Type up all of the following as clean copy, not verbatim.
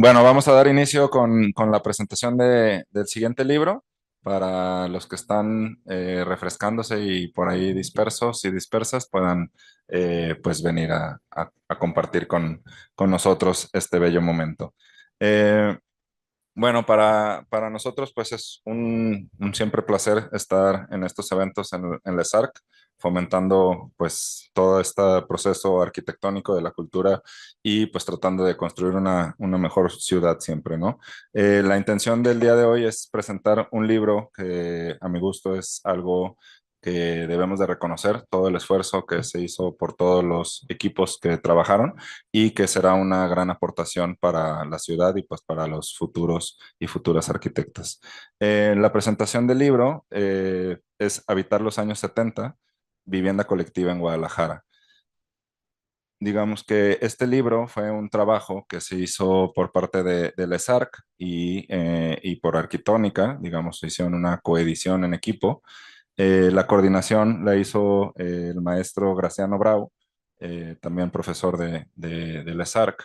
Bueno, vamos a dar inicio con la presentación del siguiente libro para los que están refrescándose y por ahí dispersos y dispersas puedan pues venir a compartir con nosotros este bello momento. Eh, bueno, para nosotros pues es un siempre placer estar en estos eventos en la SARC, fomentando pues todo este proceso arquitectónico de la cultura y pues tratando de construir una mejor ciudad siempre, ¿no? La intención del día de hoy es presentar un libro que a mi gusto es algo que debemos de reconocer, todo el esfuerzo que se hizo por todos los equipos que trabajaron y que será una gran aportación para la ciudad y pues para los futuros y futuras arquitectas. La presentación del libro es Habitar los años 70, vivienda colectiva en Guadalajara. Digamos que este libro fue un trabajo que se hizo por parte de la ESARC y por Arquitónica, digamos, se hicieron una coedición en equipo. La coordinación la hizo el maestro Graciano Brau, también profesor de la ESARC,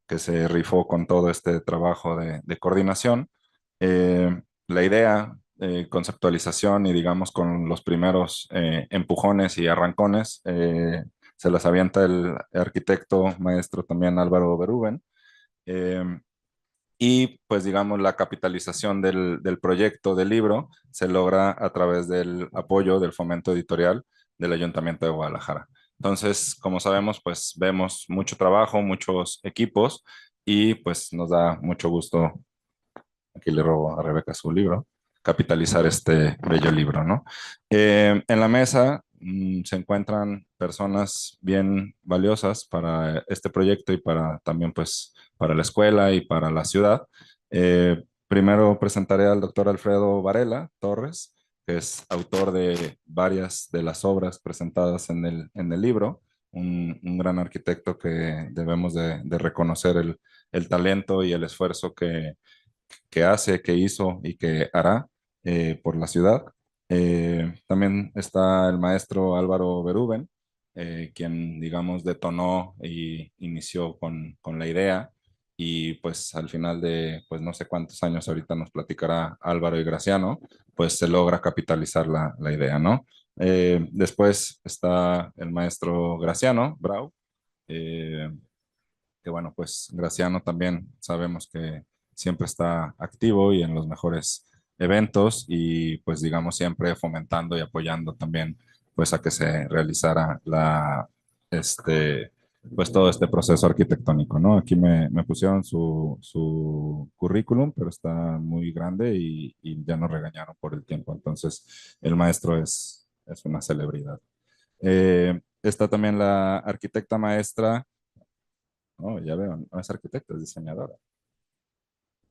que se rifó con todo este trabajo de coordinación. La idea, conceptualización y digamos con los primeros empujones y arrancones, se las avienta el arquitecto maestro también Álvaro Berúben. Eh, y pues digamos la capitalización del proyecto del libro se logra a través del apoyo del fomento editorial del Ayuntamiento de Guadalajara. Entonces, como sabemos, pues vemos mucho trabajo, muchos equipos y pues nos da mucho gusto, aquí le robo a Rebeca su libro, capitalizar este bello libro, ¿no? En la mesa se encuentran personas bien valiosas para este proyecto y para también pues para la escuela y para la ciudad. Primero presentaré al doctor Alfredo Varela Torres, que es autor de varias de las obras presentadas en el libro, un gran arquitecto que debemos de reconocer el talento y el esfuerzo que hace, que hizo y que hará por la ciudad. También está el maestro Álvaro Berúben, quien, digamos, detonó y inició con la idea y pues al final de, pues no sé cuántos años ahorita nos platicará Álvaro y Graciano, pues se logra capitalizar la idea, ¿no? Después está el maestro Graciano Brau, eh, que bueno, pues Graciano también sabemos que siempre está activo y en los mejores eventos y pues digamos siempre fomentando y apoyando también pues a que se realizara este, pues todo este proceso arquitectónico, ¿no? Aquí me pusieron su currículum, pero está muy grande y ya nos regañaron por el tiempo, entonces el maestro es una celebridad. Está también la arquitecta maestra. Oh, ya veo, no es arquitecta, es diseñadora.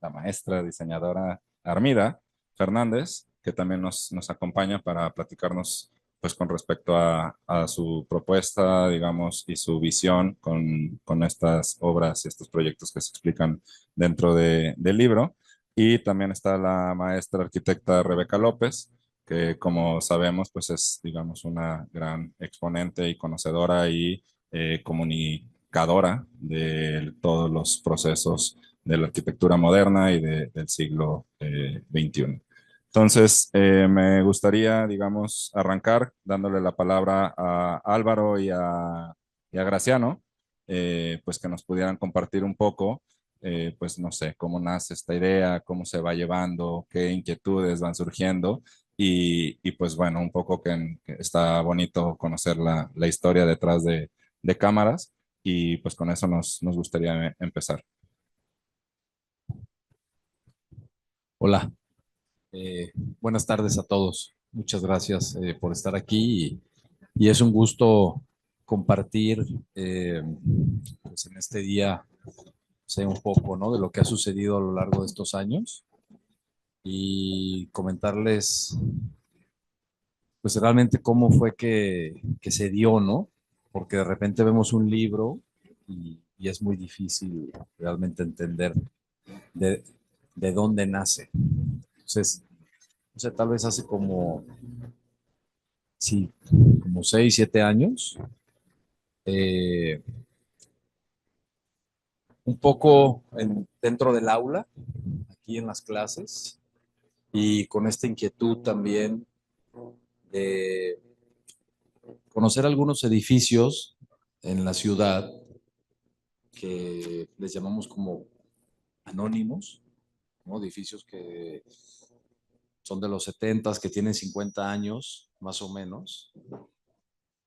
La maestra diseñadora Armida Fernández, que también nos acompaña para platicarnos pues con respecto a su propuesta, digamos, y su visión con estas obras y estos proyectos que se explican dentro del libro. Y también está la maestra arquitecta Rebeca López, que como sabemos, pues es, digamos, una gran exponente y conocedora y comunicadora de todos los procesos de la arquitectura moderna y del siglo XXI. Entonces, me gustaría, digamos, arrancar dándole la palabra a Álvaro y a Graciano, pues que nos pudieran compartir un poco, pues no sé, cómo nace esta idea, cómo se va llevando, qué inquietudes van surgiendo y pues bueno, un poco que está bonito conocer la historia detrás de cámaras y pues con eso nos gustaría empezar. Hola, buenas tardes a todos. Muchas gracias por estar aquí y es un gusto compartir pues en este día, sé un poco, ¿no? De lo que ha sucedido a lo largo de estos años y comentarles pues realmente cómo fue que se dio, ¿no? Porque de repente vemos un libro y es muy difícil realmente entender de, de dónde nace. Entonces, o sea, tal vez hace como sí, como 6, 7 años, eh, un poco dentro del aula, aquí en las clases, y con esta inquietud también de conocer algunos edificios en la ciudad que les llamamos como anónimos, ¿no? Edificios que son de los 70, que tienen 50 años, más o menos,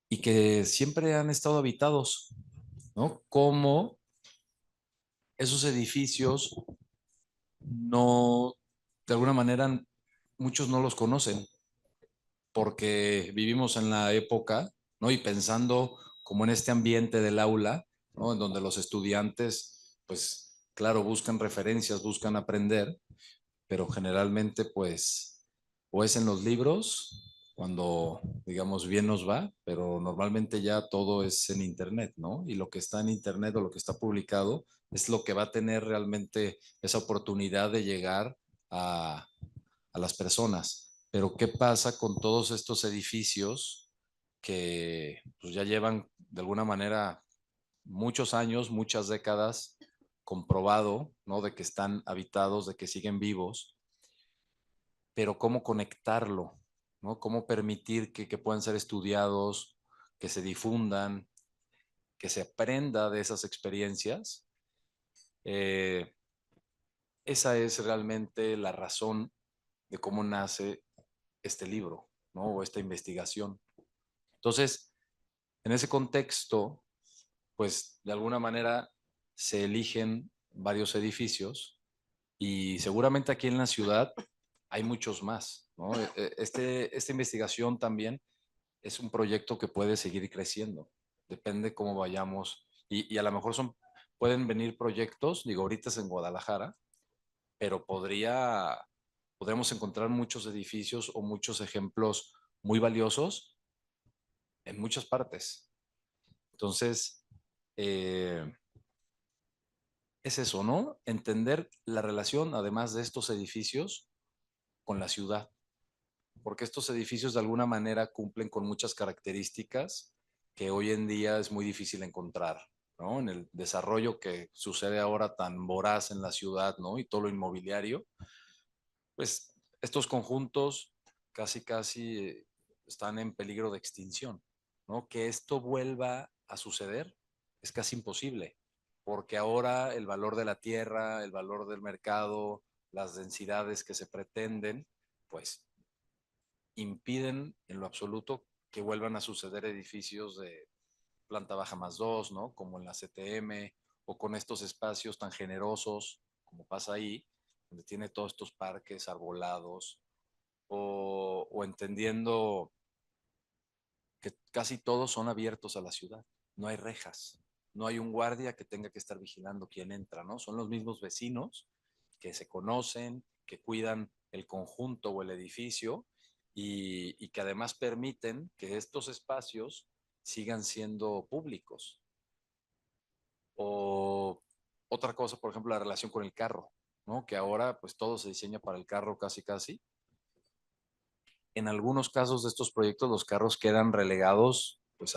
y que siempre han estado habitados, ¿no? Como esos edificios no, de alguna manera, muchos no los conocen porque vivimos en la época, ¿no? Y pensando como en este ambiente del aula, ¿no? En donde los estudiantes, pues, claro, buscan referencias, buscan aprender, pero generalmente, pues, o es en los libros, cuando, digamos, bien nos va, pero normalmente ya todo es en Internet, ¿no? Y lo que está en Internet o lo que está publicado es lo que va a tener realmente esa oportunidad de llegar a, a las personas. Pero ¿qué pasa con todos estos edificios que pues, ya llevan de alguna manera muchos años, muchas décadas comprobado, ¿no? De que están habitados, de que siguen vivos, pero cómo conectarlo, ¿no? Cómo permitir que puedan ser estudiados, que se difundan, que se aprenda de esas experiencias. Eh, Esa es realmente la razón de cómo nace este libro, ¿no? O esta investigación. Entonces, en ese contexto, pues de alguna manera se eligen varios edificios y seguramente aquí en la ciudad hay muchos más, ¿no? Esta investigación también es un proyecto que puede seguir creciendo, depende cómo vayamos y a lo mejor pueden venir proyectos, digo, ahorita es en Guadalajara, pero podríamos encontrar muchos edificios o muchos ejemplos muy valiosos en muchas partes. Entonces, eh, es eso, ¿no? Entender la relación, además de estos edificios, con la ciudad, porque estos edificios de alguna manera cumplen con muchas características que hoy en día es muy difícil encontrar, ¿no? En el desarrollo que sucede ahora tan voraz en la ciudad, ¿no? Y todo lo inmobiliario, pues estos conjuntos casi están en peligro de extinción, ¿no? Que esto vuelva a suceder es casi imposible, porque ahora el valor de la tierra, el valor del mercado, las densidades que se pretenden, pues impiden en lo absoluto que vuelvan a suceder edificios de planta baja más dos, ¿no? Como en la CTM o con estos espacios tan generosos como pasa ahí, donde tiene todos estos parques arbolados o entendiendo que casi todos son abiertos a la ciudad, no hay rejas, no hay un guardia que tenga que estar vigilando quién entra, ¿no? Son los mismos vecinos que se conocen, que cuidan el conjunto o el edificio y que además permiten que estos espacios sigan siendo públicos. O otra cosa, por ejemplo, la relación con el carro, ¿no? Que ahora pues todo se diseña para el carro casi. En algunos casos de estos proyectos los carros quedan relegados pues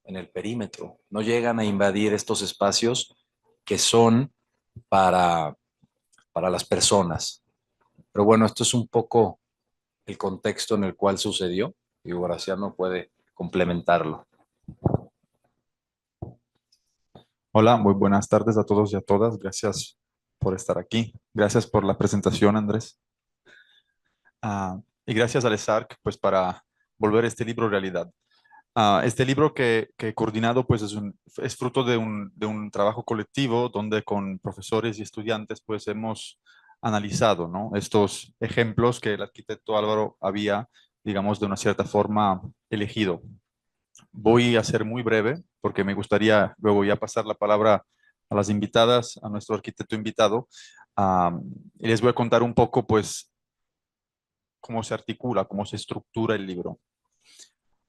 en el perímetro, no llegan a invadir estos espacios que son para, para las personas. Pero bueno, esto es un poco el contexto en el cual sucedió y Graciano puede complementarlo. Hola, muy buenas tardes a todos y a todas. Gracias por estar aquí. Gracias por la presentación, Andrés. Y gracias al ESARC, pues, para volver este libro realidad. Este libro que he coordinado, pues, es fruto de un trabajo colectivo donde con profesores y estudiantes, pues, hemos analizado, ¿no? Estos ejemplos que el arquitecto Álvaro había, digamos, de una cierta forma elegido. Voy a ser muy breve porque me gustaría luego ya pasar la palabra a las invitadas, a nuestro arquitecto invitado, y les voy a contar un poco, pues, cómo se articula, cómo se estructura el libro.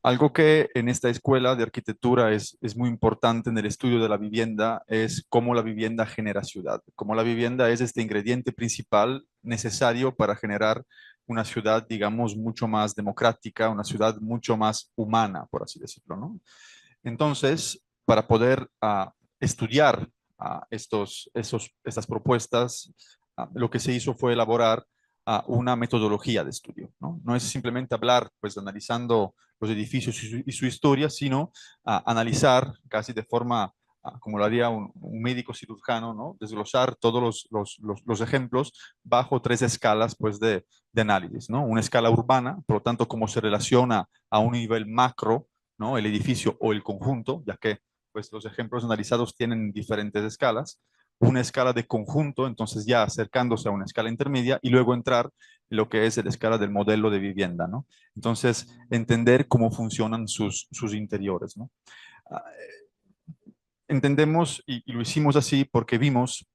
Algo que en esta escuela de arquitectura es muy importante en el estudio de la vivienda es cómo la vivienda genera ciudad, cómo la vivienda es este ingrediente principal necesario para generar una ciudad, digamos, mucho más democrática, una ciudad mucho más humana, por así decirlo, ¿no? Entonces, para poder estudiar estas propuestas, lo que se hizo fue elaborar una metodología de estudio, ¿no? No es simplemente hablar, pues, analizando los edificios y su historia, sino analizar casi de forma, como lo haría un médico cirujano, ¿no? Desglosar todos los ejemplos bajo 3 escalas, pues, de análisis, ¿no? Una escala urbana, por lo tanto, cómo se relaciona a un nivel macro, ¿no? El edificio o el conjunto, ya que, pues, los ejemplos analizados tienen diferentes escalas. Una escala de conjunto, entonces ya acercándose a una escala intermedia, y luego entrar en lo que es la escala del modelo de vivienda, ¿no? Entonces, entender cómo funcionan sus interiores, ¿no? Entendemos y lo hicimos así porque vimos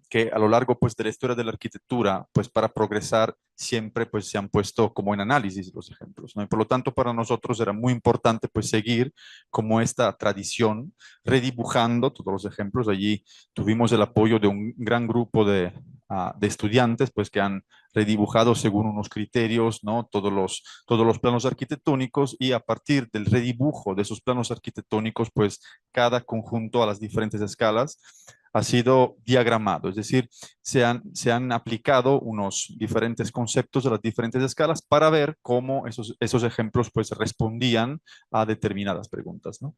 que a lo largo, pues, de la historia de la arquitectura, pues, para progresar siempre, pues, se han puesto como en análisis los ejemplos, ¿no? Y por lo tanto para nosotros era muy importante, pues, seguir como esta tradición, redibujando todos los ejemplos. Allí tuvimos el apoyo de un gran grupo de estudiantes, pues, que han redibujado según unos criterios, ¿no? Todos los planos arquitectónicos, y a partir del redibujo de esos planos arquitectónicos, pues, cada conjunto a las diferentes escalas ha sido diagramado, es decir, se han aplicado unos diferentes conceptos de las diferentes escalas para ver cómo esos ejemplos, pues, respondían a determinadas preguntas, ¿no?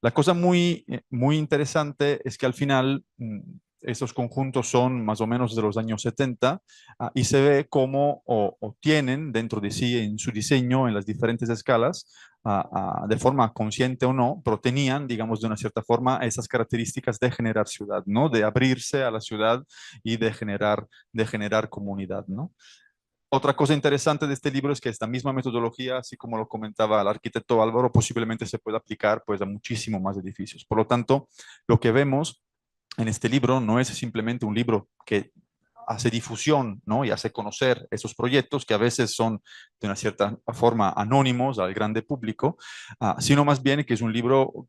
La cosa muy interesante es que al final esos conjuntos son más o menos de los años 70, y se ve cómo tienen dentro de sí, en su diseño, en las diferentes escalas, de forma consciente o no, pero tenían, digamos, de una cierta forma, esas características de generar ciudad, ¿no? De abrirse a la ciudad y de generar comunidad, ¿no? Otra cosa interesante de este libro es que esta misma metodología, así como lo comentaba el arquitecto Álvaro, posiblemente se puede aplicar, pues, a muchísimo más edificios. Por lo tanto, lo que vemos en este libro no es simplemente un libro que hace difusión, ¿no? Y hace conocer esos proyectos que a veces son de una cierta forma anónimos al grande público, sino más bien que es un libro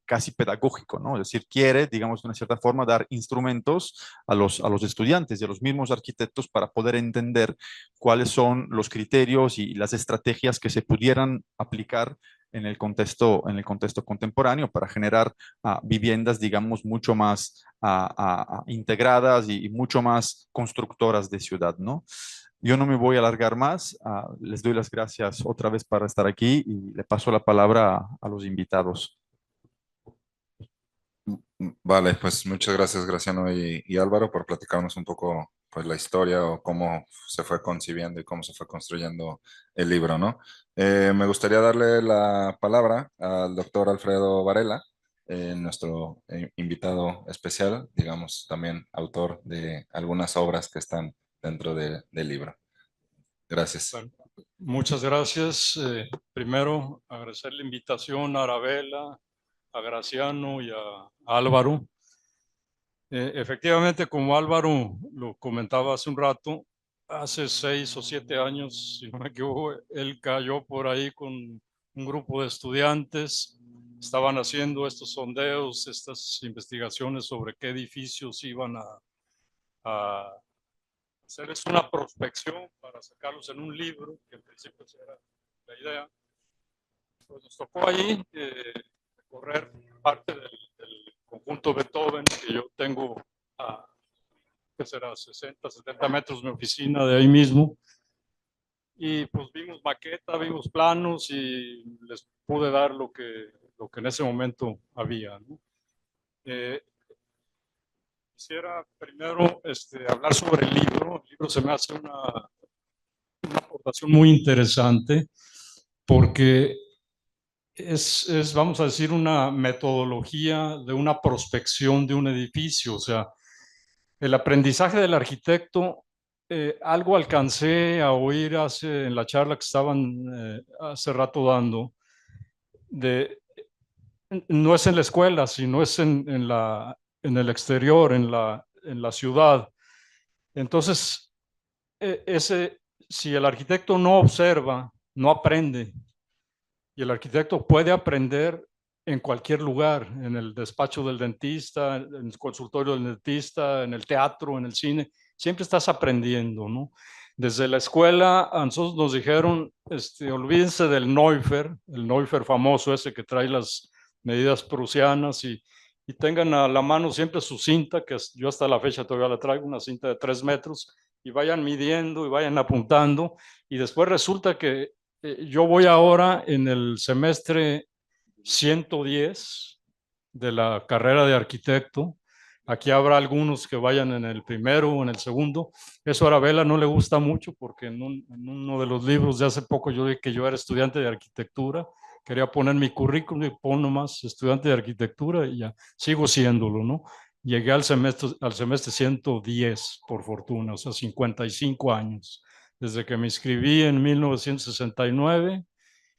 casi pedagógico, ¿no? Es decir, quiere, digamos, de una cierta forma dar instrumentos a los estudiantes y a los mismos arquitectos para poder entender cuáles son los criterios y las estrategias que se pudieran aplicar en el contexto contemporáneo para generar viviendas, digamos, mucho más integradas y mucho más constructoras de ciudad, ¿no? Yo no me voy a alargar más. Les doy las gracias otra vez para estar aquí y le paso la palabra a los invitados. Vale, pues muchas gracias, Graciano y Álvaro, por platicarnos un poco, pues, la historia o cómo se fue concibiendo y cómo se fue construyendo el libro, ¿no? Me gustaría darle la palabra al doctor Alfredo Varela, nuestro invitado especial, digamos, también autor de algunas obras que están dentro del libro. Gracias. Bueno, muchas gracias. Primero, agradecer la invitación a Arabella, a Graciano y a Álvaro. Efectivamente, como Álvaro lo comentaba hace un rato, hace 6 o 7 años, si no me equivoco, él cayó por ahí con un grupo de estudiantes. Estaban haciendo estos sondeos, estas investigaciones sobre qué edificios iban a hacerles una prospección para sacarlos en un libro, que en principio era la idea. Pues nos tocó ahí recorrer parte del conjunto Beethoven, que yo tengo que será 60, 70 metros de mi oficina de ahí mismo. Y pues vimos maqueta, vimos planos y les pude dar lo que en ese momento había, ¿no? Quisiera primero hablar sobre el libro. El libro se me hace una aportación muy interesante porque es, vamos a decir, una metodología de una prospección de un edificio. O sea, el aprendizaje del arquitecto, algo alcancé a oír en la charla que estaban hace rato dando, no es en la escuela, sino es en el exterior, en la ciudad. Entonces, si el arquitecto no observa, no aprende. Y el arquitecto puede aprender en cualquier lugar, en el despacho del dentista, en el consultorio del dentista, en el teatro, en el cine. Siempre estás aprendiendo, ¿no? Desde la escuela, a nosotros nos dijeron, olvídense del Neuffer, el Neuffer famoso ese que trae las medidas prusianas y y tengan a la mano siempre su cinta, que yo hasta la fecha todavía la traigo, una cinta de 3 metros, y vayan midiendo y vayan apuntando. Y después resulta que yo voy ahora en el semestre 110 de la carrera de arquitecto. Aquí habrá algunos que vayan en el primero o en el segundo. Eso a Arabella no le gusta mucho porque en uno de los libros de hace poco yo dije que yo era estudiante de arquitectura. Quería poner mi currículum y pon nomás estudiante de arquitectura y ya sigo siéndolo, ¿no? Llegué al semestre 110, por fortuna, o sea, 55 años. Desde que me inscribí en 1969,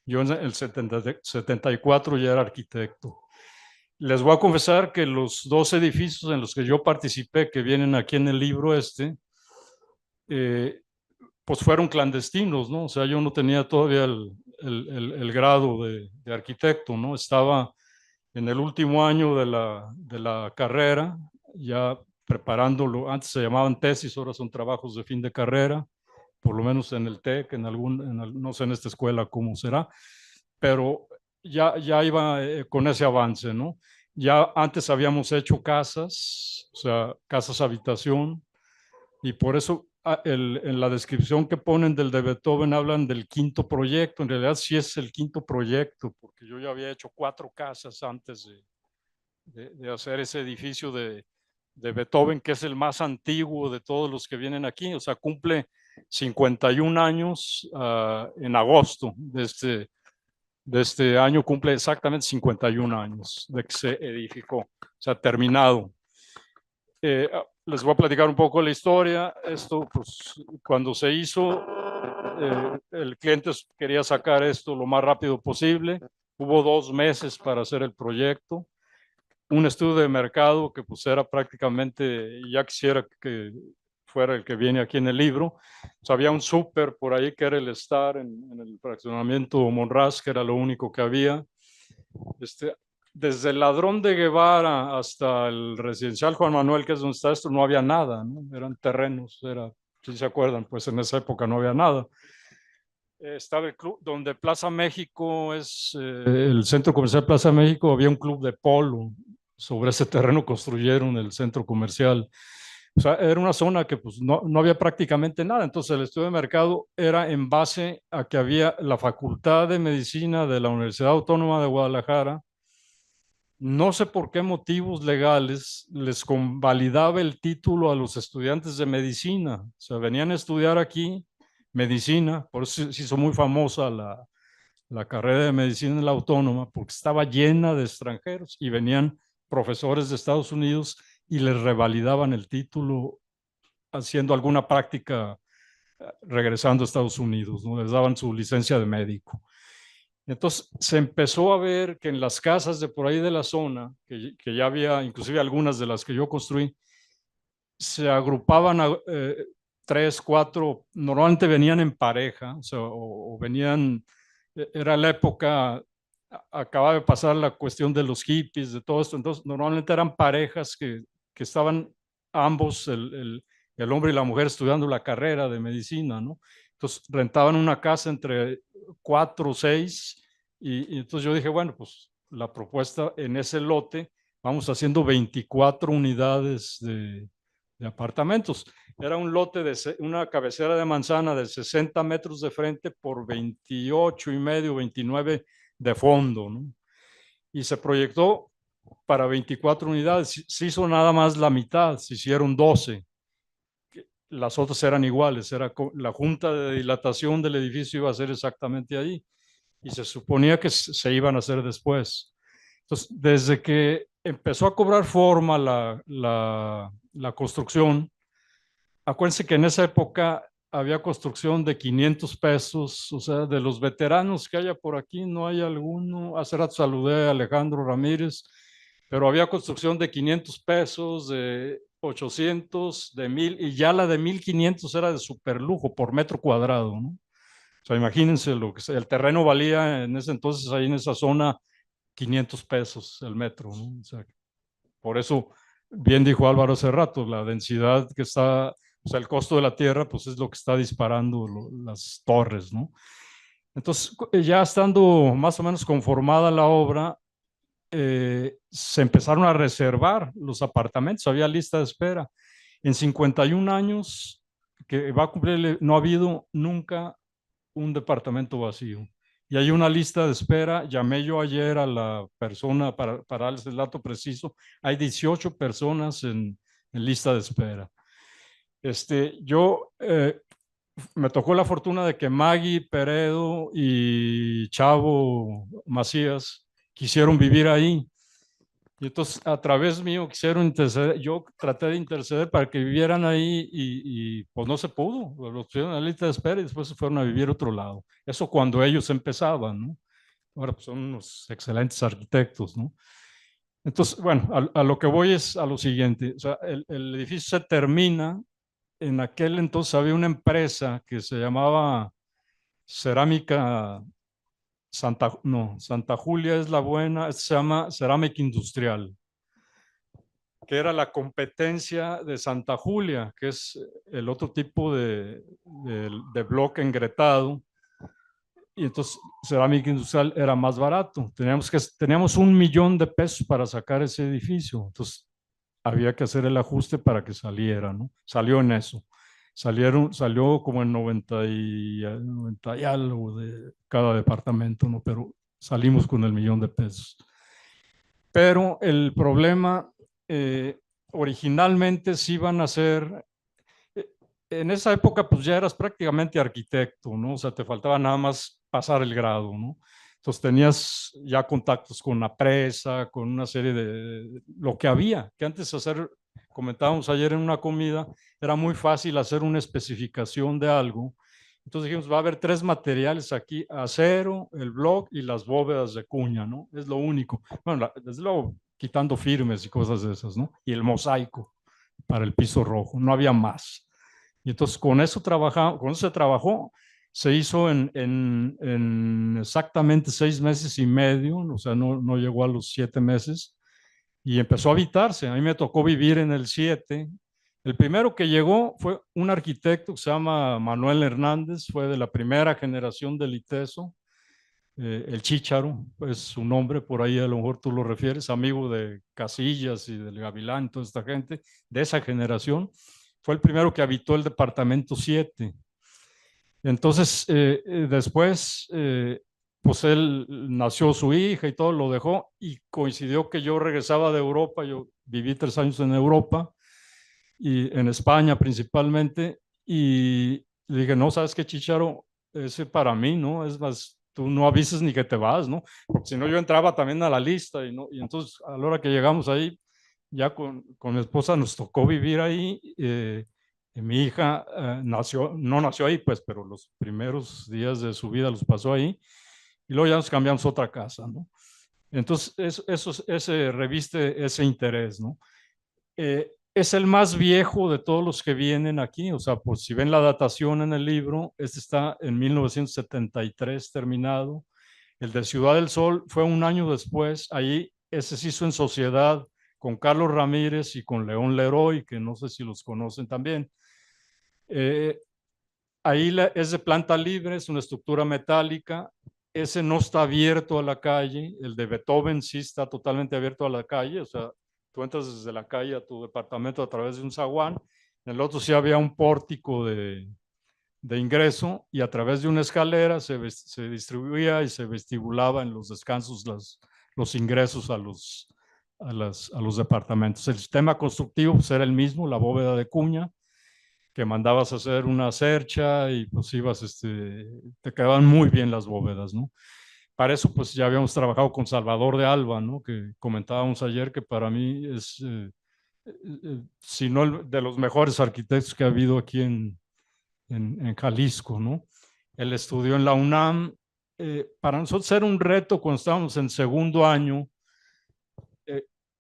yo en el 74 ya era arquitecto. Les voy a confesar que los 2 edificios en los que yo participé, que vienen aquí en el libro pues fueron clandestinos, ¿no? O sea, yo no tenía todavía el grado de arquitecto, ¿no? Estaba en el último año de la carrera, ya preparándolo. Antes se llamaban tesis, ahora son trabajos de fin de carrera, por lo menos en el TEC, no sé en esta escuela cómo será, pero ya iba con ese avance, ¿no? Ya antes habíamos hecho casas, o sea, casas habitación, y por eso en la descripción que ponen del de Beethoven hablan del quinto proyecto. En realidad sí es el quinto proyecto, porque yo ya había hecho 4 casas antes de hacer ese edificio de Beethoven, que es el más antiguo de todos los que vienen aquí. O sea, cumple 51 años en agosto de este año, cumple exactamente 51 años de que se edificó, o sea, terminado. Les voy a platicar un poco la historia. Esto, pues, cuando se hizo, el cliente quería sacar esto lo más rápido posible. Hubo 2 meses para hacer el proyecto. Un estudio de mercado que pues era prácticamente, ya quisiera que fuera el que viene aquí en el libro. Pues, había un súper por ahí que era el Star en el fraccionamiento Monraz, que era lo único que había. Desde el Ladrón de Guevara hasta el residencial Juan Manuel, que es donde está esto, no había nada, ¿no? Eran terrenos, si se acuerdan, pues en esa época no había nada. Estaba el club, donde Plaza México es el centro comercial Plaza México, había un club de polo. Sobre ese terreno construyeron el centro comercial. O sea, era una zona que pues no había prácticamente nada. Entonces el estudio de mercado era en base a que había la Facultad de Medicina de la Universidad Autónoma de Guadalajara. No sé por qué motivos legales les convalidaba el título a los estudiantes de medicina. O sea, venían a estudiar aquí medicina, por eso se hizo muy famosa la carrera de medicina en la Autónoma, porque estaba llena de extranjeros y venían profesores de Estados Unidos y les revalidaban el título haciendo alguna práctica regresando a Estados Unidos, ¿no? Les daban su licencia de médico. Entonces se empezó a ver que en las casas de por ahí de la zona, que ya había, inclusive algunas de las que yo construí, se agrupaban a 3, 4, normalmente venían en pareja, o sea, o venían, era la época, acababa de pasar la cuestión de los hippies, de todo esto, entonces normalmente eran parejas que estaban ambos, el hombre y la mujer, estudiando la carrera de medicina, ¿no? Entonces rentaban una casa entre 4 o 6 y entonces yo dije, bueno, pues la propuesta en ese lote, vamos haciendo 24 unidades de apartamentos. Era un lote de una cabecera de manzana de 60 metros de frente por 28 y medio, 29 de fondo, ¿no? Y se proyectó para 24 unidades. Se hizo nada más la mitad, se hicieron 12. Las otras eran iguales, la junta de dilatación del edificio iba a ser exactamente ahí y se suponía que se iban a hacer después. Entonces, desde que empezó a cobrar forma la construcción, acuérdense que en esa época había construcción de 500 pesos, o sea, de los veteranos que haya por aquí, no hay alguno. Hace rato saludé a Alejandro Ramírez, pero había construcción de 500 pesos, de 800, de 1000, y ya la de 1500 era de super lujo por metro cuadrado, ¿no? O sea, imagínense lo que el terreno valía en ese entonces, ahí en esa zona, 500 pesos el metro, ¿no? O sea, por eso, bien dijo Álvaro hace rato, la densidad que está, o sea, el costo de la tierra, pues es lo que está disparando las torres, ¿no? Entonces, ya estando más o menos conformada la obra, se empezaron a reservar los apartamentos, había lista de espera. En 51 años que va a cumplir, no ha habido nunca un departamento vacío. Y hay una lista de espera. Llamé yo ayer a la persona para darles el dato preciso. Hay 18 personas en lista de espera. Yo me tocó la fortuna de que Maggie Peredo y Chavo Macías quisieron vivir ahí. Y entonces, a través mío, quisieron interceder. Yo traté de interceder para que vivieran ahí y pues no se pudo. Los pusieron en la lista de espera y después se fueron a vivir a otro lado. Eso cuando ellos empezaban, ¿no? Ahora pues son unos excelentes arquitectos, ¿no? Entonces, bueno, a lo que voy es a lo siguiente. O sea, el edificio se termina. En aquel entonces había una empresa que se llamaba Cerámica Santa Julia es la buena, se llama Cerámica Industrial, que era la competencia de Santa Julia, que es el otro tipo de bloque engretado. Y entonces Cerámica Industrial era más barato. Teníamos 1 millón de pesos para sacar ese edificio. Entonces había que hacer el ajuste para que saliera, ¿no? Salió en eso. Salió como en 90 y algo de cada departamento, ¿no? Pero salimos con el 1 millón de pesos. Pero el problema, originalmente sí iban a ser, en esa época pues ya eras prácticamente arquitecto, ¿no? O sea, te faltaba nada más pasar el grado, ¿no? Entonces tenías ya contactos con la presa, con una serie de lo que había, que antes hacer, comentábamos ayer en una comida, era muy fácil hacer una especificación de algo. Entonces dijimos, va a haber 3 materiales aquí: acero, el block y las bóvedas de cuña, ¿no? Es lo único. Bueno, desde luego quitando firmes y cosas de esas, ¿no? Y el mosaico para el piso rojo, no había más. Y entonces con eso se trabajó, se hizo en exactamente 6 meses y medio, o sea, no llegó a los 7 meses, y empezó a habitarse. A mí me tocó vivir en el 7. El primero que llegó fue un arquitecto que se llama Manuel Hernández, fue de la primera generación del ITESO, el Chícharo, pues su nombre, por ahí a lo mejor tú lo refieres, amigo de Casillas y del Gavilán, toda esta gente de esa generación. Fue el primero que habitó el departamento 7. Entonces, después, pues él nació su hija y todo, lo dejó, y coincidió que yo regresaba de Europa. Yo viví 3 años en Europa y en España principalmente, y le dije, no, ¿sabes qué, Chicharo? Ese para mí, ¿no? Es más, tú no avises ni que te vas, ¿no? Porque si no, yo entraba también a la lista, y entonces a la hora que llegamos ahí, ya con mi esposa nos tocó vivir ahí. Mi hija no nació ahí, pues, pero los primeros días de su vida los pasó ahí, y luego ya nos cambiamos a otra casa, ¿no? Entonces, ese reviste ese interés, ¿no? Es el más viejo de todos los que vienen aquí. O sea, pues si ven la datación en el libro, este está en 1973 terminado. El de Ciudad del Sol fue un año después. Ahí ese se hizo en sociedad con Carlos Ramírez y con León Leroy, que no sé si los conocen también. Ahí es de planta libre, es una estructura metálica. Ese no está abierto a la calle. El de Beethoven sí está totalmente abierto a la calle. O sea, tú entras desde la calle a tu departamento a través de un zaguán. En el otro sí había un pórtico de ingreso, y a través de una escalera se distribuía y se vestibulaba en los descansos los ingresos a los departamentos. El sistema constructivo pues era el mismo, la bóveda de cuña, que mandabas a hacer una cercha y pues ibas, te quedaban muy bien las bóvedas, ¿no? Para eso pues ya habíamos trabajado con Salvador de Alba, ¿no? Que comentábamos ayer, que para mí es, si no de los mejores arquitectos que ha habido aquí en Jalisco, ¿no? Él estudió en la UNAM. Para nosotros era un reto cuando estábamos en segundo año.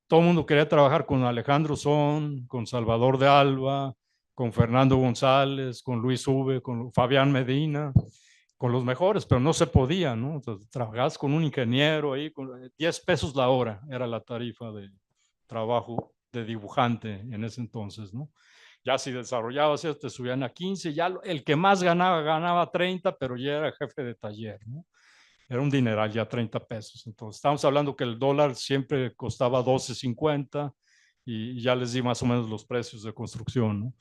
Todo el mundo quería trabajar con Alejandro Son, con Salvador de Alba, con Fernando González, con Luis Ube, con Fabián Medina, con los mejores, pero no se podía, ¿no? Entonces, trabajabas con un ingeniero ahí, con 10 pesos la hora era la tarifa de trabajo de dibujante en ese entonces, ¿no? Ya si desarrollabas eso, te subían a 15, ya el que más ganaba 30, pero ya era jefe de taller, ¿no? Era un dineral, ya 30 pesos. Entonces, estamos hablando que el dólar siempre costaba 12.50 y ya les di más o menos los precios de construcción, ¿no?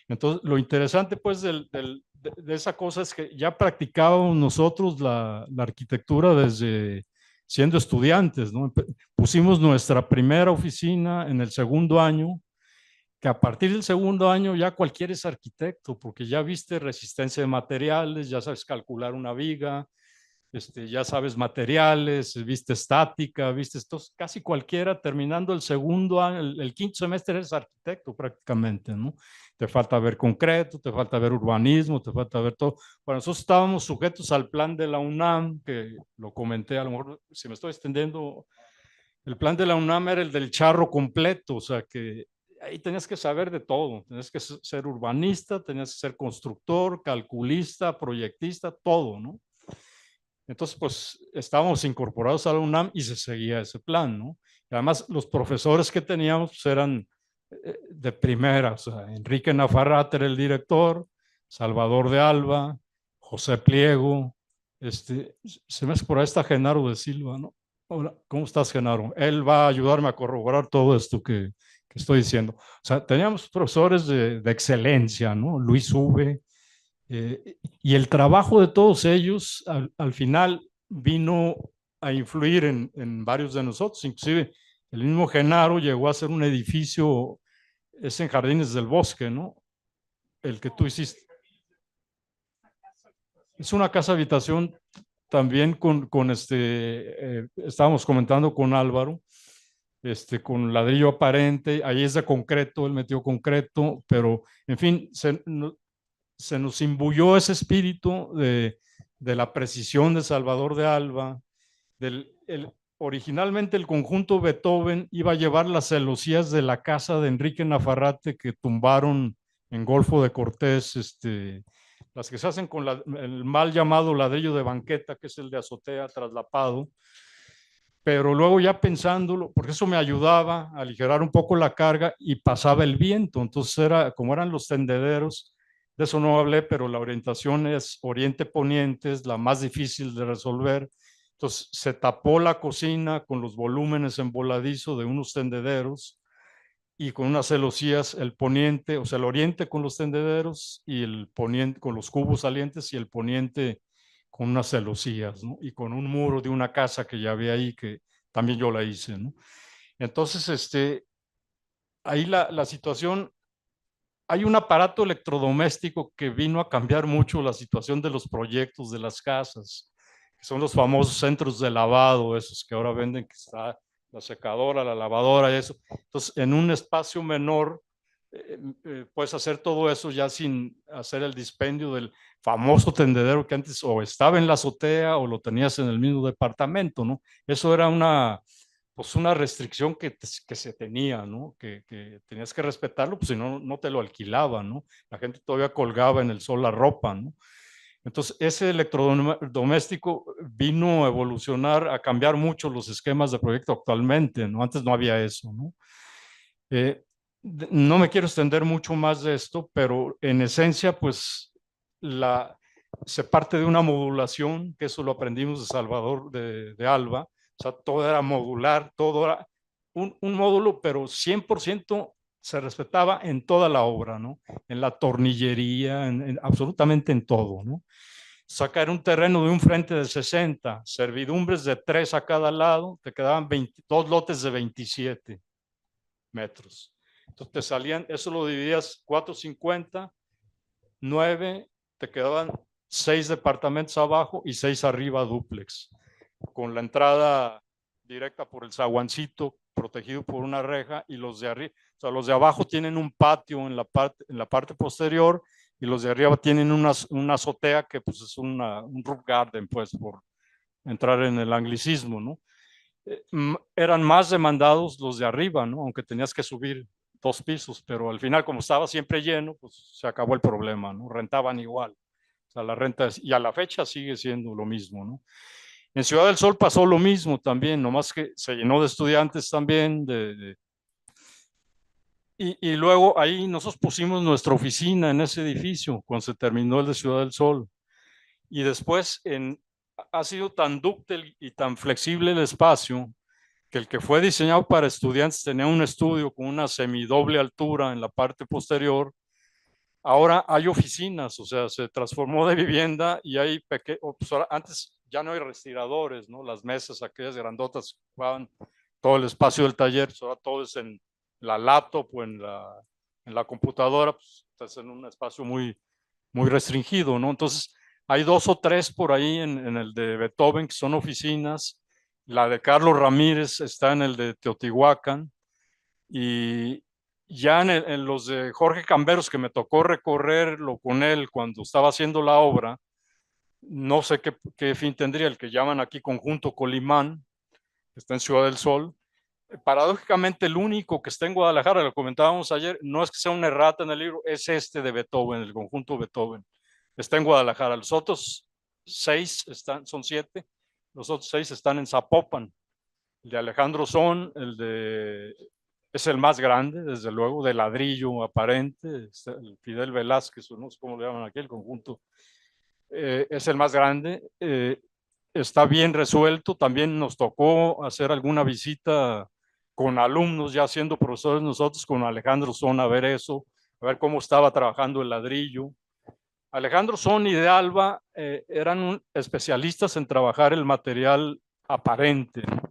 Entonces, lo interesante pues de esa cosa es que ya practicábamos nosotros la arquitectura desde siendo estudiantes, ¿no? Pusimos nuestra primera oficina en el segundo año, que a partir del segundo año ya cualquiera es arquitecto, porque ya viste resistencia de materiales, ya sabes calcular una viga, ya sabes materiales, viste estática, viste esto, casi cualquiera terminando el segundo año, el quinto semestre eres arquitecto prácticamente, ¿no? Te falta ver concreto, te falta ver urbanismo, te falta ver todo. Bueno, nosotros estábamos sujetos al plan de la UNAM, que lo comenté, a lo mejor si me estoy extendiendo, el plan de la UNAM era el del charro completo, o sea que ahí tenías que saber de todo, tenías que ser urbanista, tenías que ser constructor, calculista, proyectista, todo, ¿no? Entonces, pues estábamos incorporados a la UNAM y se seguía ese plan, ¿no? Y además, los profesores que teníamos pues, eran de primera, o sea, Enrique Nafarrate era el director, Salvador de Alba, José Pliego, se me hace por ahí está Genaro de Silva, ¿no? Hola, ¿cómo estás, Genaro? Él va a ayudarme a corroborar todo esto que estoy diciendo. O sea, teníamos profesores de excelencia, ¿no? Luis Ube, y el trabajo de todos ellos al final vino a influir en varios de nosotros, inclusive el mismo Genaro llegó a hacer un edificio, es en Jardines del Bosque, ¿no? El que tú hiciste. Es una casa habitación también con estábamos comentando con Álvaro, con ladrillo aparente, ahí es de concreto, él metió concreto, pero en fin, se nos imbuyó ese espíritu de la precisión de Salvador de Alba. Originalmente el conjunto Beethoven iba a llevar las celosías de la casa de Enrique Nafarrate que tumbaron en Golfo de Cortés, las que se hacen con el mal llamado ladrillo de banqueta, que es el de azotea traslapado. Pero luego ya pensándolo, porque eso me ayudaba a aligerar un poco la carga y pasaba el viento, entonces como eran los tendederos, de eso no hablé, pero la orientación es oriente-poniente, es la más difícil de resolver. Entonces se tapó la cocina con los volúmenes en voladizo de unos tendederos y con unas celosías el poniente, o sea, el oriente con los tendederos y el poniente con los cubos salientes y el poniente con unas celosías, ¿no? Y con un muro de una casa que ya había ahí, que también yo la hice, ¿no? Entonces, ahí la situación, hay un aparato electrodoméstico que vino a cambiar mucho la situación de los proyectos de las casas, que son los famosos centros de lavado, esos que ahora venden, que está la secadora, la lavadora y eso. Entonces, en un espacio menor, puedes hacer todo eso ya sin hacer el dispendio del famoso tendedero que antes o estaba en la azotea o lo tenías en el mismo departamento, ¿no? Eso era pues una restricción que se tenía, ¿no? Que tenías que respetarlo, pues si no, no te lo alquilaban, ¿no? La gente todavía colgaba en el sol la ropa, ¿no? Entonces, ese electrodoméstico vino a evolucionar, a cambiar mucho los esquemas de proyecto actualmente, ¿no? Antes no había eso, ¿no? No me quiero extender mucho más de esto, pero en esencia, pues, se parte de una modulación, que eso lo aprendimos de Salvador de Alba, o sea, todo era modular, todo era un módulo, pero 100% se respetaba en toda la obra, ¿no? En la tornillería, absolutamente en todo, ¿no? Sacar un terreno de un frente de 60, servidumbres de 3 a cada lado, te quedaban 22 lotes de 27 metros. Entonces te salían, eso lo dividías 450, 9, te quedaban 6 departamentos abajo y 6 arriba dúplex, con la entrada directa por el zaguancito, protegido por una reja, y los de arriba, o sea, los de abajo tienen un patio en la parte posterior, y los de arriba tienen una azotea que pues es un roof garden, pues, por entrar en el anglicismo, ¿no? Eran más demandados los de arriba, ¿no? Aunque tenías que subir 2 pisos, pero al final, como estaba siempre lleno, pues se acabó el problema, ¿no? Rentaban igual. O sea, la renta, y a la fecha sigue siendo lo mismo, ¿no? En Ciudad del Sol pasó lo mismo también, nomás que se llenó de estudiantes también. Y luego ahí nosotros pusimos nuestra oficina en ese edificio cuando se terminó el de Ciudad del Sol. Y después ha sido tan dúctil y tan flexible el espacio que el que fue diseñado para estudiantes tenía un estudio con una semidoble altura en la parte posterior. Ahora hay oficinas, o sea, se transformó de vivienda y hay pequeños, antes ya no hay respiradores, ¿no? Las mesas aquellas grandotas ocupaban todo el espacio del taller, pues ahora todo es en la laptop o en la computadora, pues estás en un espacio muy, muy restringido, ¿no? Entonces, hay 2 o 3 por ahí en el de Beethoven que son oficinas, la de Carlos Ramírez está en el de Teotihuacán, y ya en los de Jorge Camberos, que me tocó recorrerlo con él cuando estaba haciendo la obra, no sé qué fin tendría el que llaman aquí Conjunto Colimán, que está en Ciudad del Sol. Paradójicamente, el único que está en Guadalajara, lo comentábamos ayer, no es que sea una errata en el libro, es este de Beethoven, el Conjunto Beethoven. Está en Guadalajara. Los otros 6 son 7, los otros 6 están en Zapopan. El de Alejandro Son, es el más grande, desde luego, de ladrillo aparente. El Fidel Velázquez, no sé cómo le llaman aquí, el conjunto, es el más grande. Está bien resuelto. También nos tocó hacer alguna visita con alumnos, ya siendo profesores nosotros, con Alejandro Son, a ver eso, a ver cómo estaba trabajando el ladrillo. Alejandro Son y de Alba eran especialistas en trabajar el material aparente, ¿no?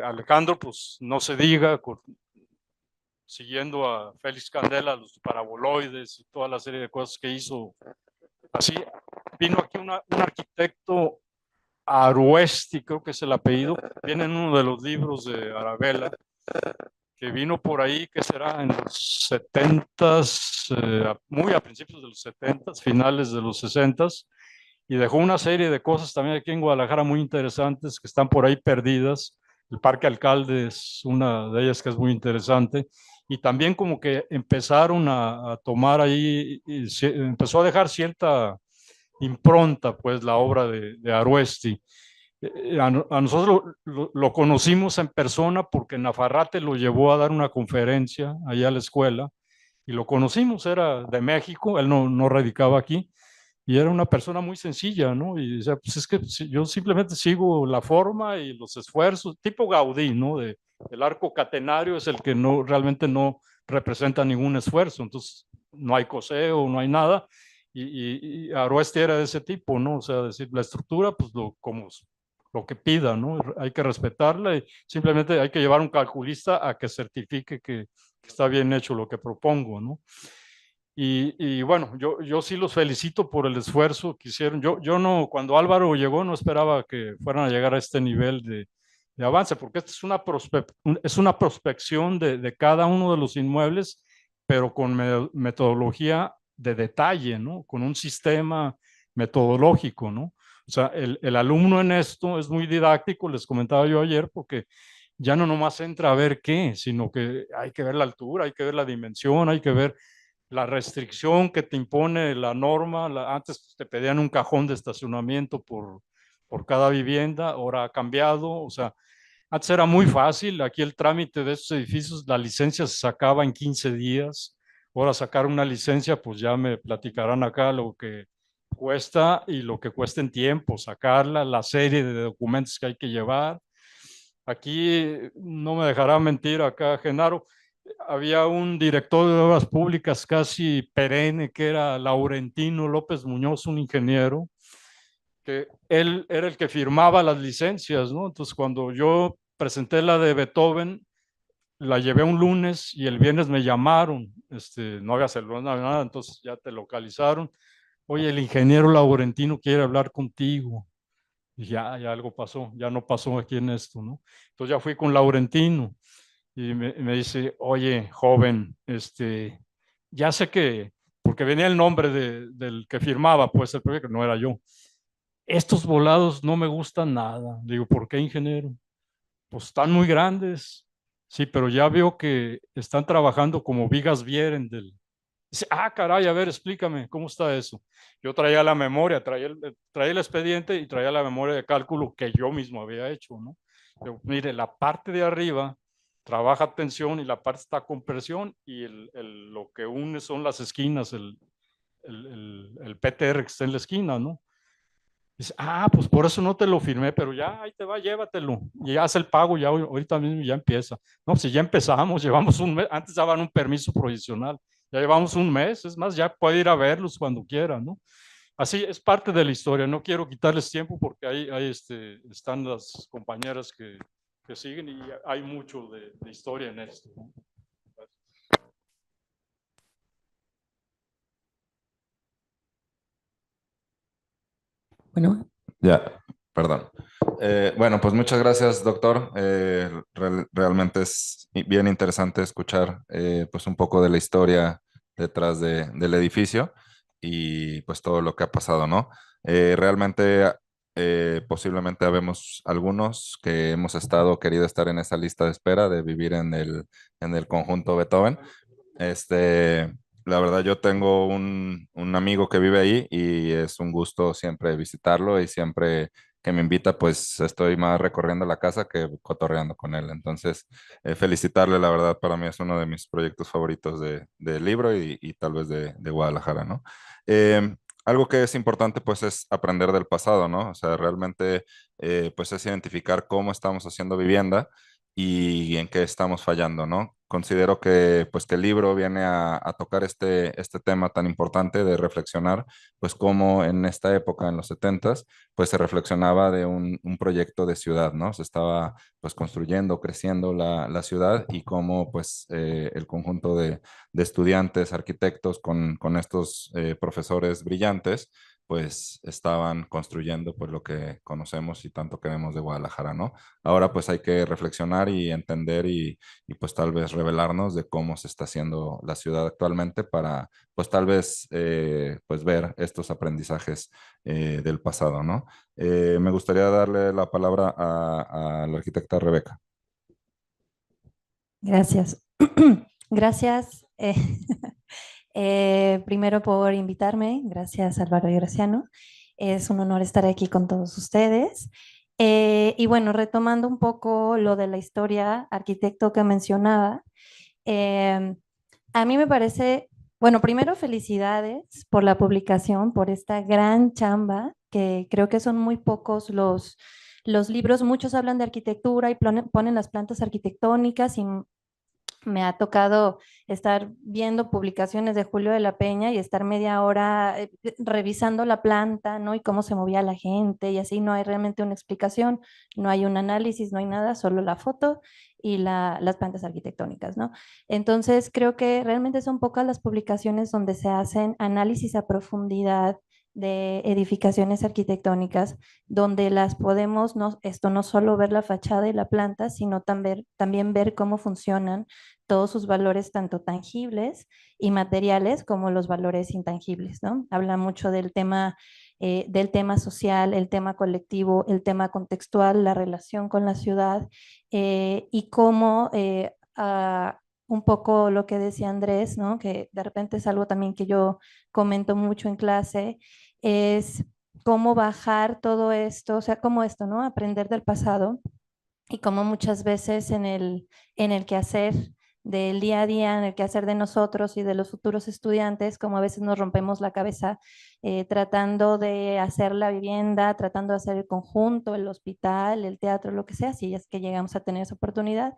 Alejandro, pues no se diga, siguiendo a Félix Candela, los paraboloides y toda la serie de cosas que hizo. Así, vino aquí un arquitecto, Aruesti, creo que es el apellido, viene en uno de los libros de Arabella, que vino por ahí, que será en los 70s, muy a principios de los 70s, finales de los 60s, y dejó una serie de cosas también aquí en Guadalajara muy interesantes que están por ahí perdidas. El Parque Alcalde es una de ellas que es muy interesante. Y también como que empezaron a tomar ahí, empezó a dejar cierta impronta, pues, la obra de Aruesti. A nosotros lo conocimos en persona porque Nafarrate lo llevó a dar una conferencia allá a la escuela y lo conocimos, era de México, él no radicaba aquí y era una persona muy sencilla, ¿no? Y decía, pues es que yo simplemente sigo la forma y los esfuerzos, tipo Gaudí, ¿no? El arco catenario es el que realmente no representa ningún esfuerzo, entonces no hay coseo, no hay nada, y Aroeste era de ese tipo, ¿no? O sea, decir, la estructura, pues como lo que pida, ¿no? Hay que respetarla y simplemente hay que llevar un calculista a que certifique que está bien hecho lo que propongo, ¿no? Y bueno, yo sí los felicito por el esfuerzo que hicieron. Yo no, cuando Álvaro llegó, no esperaba que fueran a llegar a este nivel de avance, porque esta es una prospección de cada uno de los inmuebles, pero con metodología de detalle, ¿no? Con un sistema metodológico, ¿no? O sea, el alumno en esto es muy didáctico, les comentaba yo ayer, porque ya no nomás entra a ver qué, sino que hay que ver la altura, hay que ver la dimensión, hay que ver la restricción que te impone la norma. Antes te pedían un cajón de estacionamiento por cada vivienda, ahora ha cambiado. O sea, antes era muy fácil, aquí el trámite de estos edificios, la licencia se sacaba en 15 días, ahora sacar una licencia, pues ya me platicarán acá lo que cuesta y lo que cuesta en tiempo, sacarla, la serie de documentos que hay que llevar. Aquí no me dejará mentir acá, Genaro, había un director de obras públicas casi perenne que era Laurentino López Muñoz, un ingeniero, que él era el que firmaba las licencias, ¿no? Entonces, cuando yo presenté la de Beethoven, la llevé un lunes y el viernes me llamaron, no había celular, no había nada, entonces ya te localizaron. Oye, el ingeniero Laurentino quiere hablar contigo. Y ya algo pasó, ya no pasó aquí en esto, ¿no? Entonces ya fui con Laurentino y me dice, oye, joven, ya sé que, porque venía el nombre del que firmaba, pues el proyecto, no era yo. Estos volados no me gustan nada. Digo, ¿por qué, ingeniero? Pues están muy grandes. Sí, pero ya veo que están trabajando como vigas vieren del... Dice, ah, caray, a ver, explícame, ¿cómo está eso? Yo traía la memoria, traía el expediente y traía la memoria de cálculo que yo mismo había hecho, ¿no? Pero, mire, la parte de arriba trabaja tensión y la parte está compresión y lo que une son las esquinas, el PTR que está en la esquina, ¿no? Dice, ah, pues por eso no te lo firmé, pero ya ahí te va, llévatelo. Y ya hace el pago, ya ahorita mismo ya empieza. No, si ya empezamos, llevamos un mes, antes daban un permiso provisional, ya llevamos un mes, es más, ya puede ir a verlos cuando quiera, ¿no? Así es parte de la historia, no quiero quitarles tiempo porque ahí están las compañeras que siguen y hay mucho de historia en esto, ¿no? Bueno, Ya, perdón. Bueno, pues muchas gracias, doctor. Realmente es bien interesante escuchar pues un poco de la historia detrás del edificio y pues todo lo que ha pasado, ¿no? Realmente, posiblemente habemos algunos que hemos querido estar en esa lista de espera de vivir en el conjunto Beethoven. Este, la verdad, yo tengo un amigo que vive ahí y es un gusto siempre visitarlo y siempre que me invita, pues estoy más recorriendo la casa que cotorreando con él. Entonces, felicitarle, la verdad, para mí es uno de mis proyectos favoritos del libro y tal vez de Guadalajara, ¿no? Algo que es importante, pues, es aprender del pasado, ¿no? O sea, realmente, pues, es identificar cómo estamos haciendo vivienda y en qué estamos fallando, ¿no? Considero que, pues, que el libro viene a tocar este tema tan importante de reflexionar, pues, cómo en esta época, en los setentas, pues, se reflexionaba de un proyecto de ciudad, ¿no? Se estaba, pues, construyendo, creciendo la ciudad y cómo, pues, el conjunto de estudiantes, arquitectos con estos profesores brillantes, pues estaban construyendo pues lo que conocemos y tanto queremos de Guadalajara, ¿no? Ahora pues hay que reflexionar y entender y pues tal vez revelarnos de cómo se está haciendo la ciudad actualmente para pues tal vez pues ver estos aprendizajes del pasado, ¿no? Me gustaría darle la palabra a la arquitecta Rebeca. gracias. Gracias, primero por invitarme. Gracias, Álvaro y Graciano. Es un honor estar aquí con todos ustedes. Y bueno, retomando un poco lo de la historia arquitecto que mencionaba, eh, a mí me parece, bueno, primero felicidades por la publicación, por esta gran chamba, que creo que son muy pocos los libros. Muchos hablan de arquitectura y ponen las plantas arquitectónicas y me ha tocado estar viendo publicaciones de Julio de la Peña y estar media hora revisando la planta, ¿no? Y cómo se movía la gente y así no hay realmente una explicación, no hay un análisis, no hay nada, solo la foto y las plantas arquitectónicas, ¿no? Entonces creo que realmente son pocas las publicaciones donde se hacen análisis a profundidad de edificaciones arquitectónicas, donde las podemos, no, esto no solo ver la fachada y la planta, sino también ver cómo funcionan todos sus valores, tanto tangibles y materiales como los valores intangibles, ¿no? Habla mucho del tema social, el tema colectivo, el tema contextual, la relación con la ciudad y cómo un poco lo que decía Andrés, ¿no? Que de repente es algo también que yo comento mucho en clase, es cómo bajar todo esto, o sea, cómo esto, ¿no? Aprender del pasado y cómo muchas veces en el quehacer del día a día, en el quehacer de nosotros y de los futuros estudiantes, como a veces nos rompemos la cabeza tratando de hacer la vivienda, tratando de hacer el conjunto, el hospital, el teatro, lo que sea, si es que llegamos a tener esa oportunidad.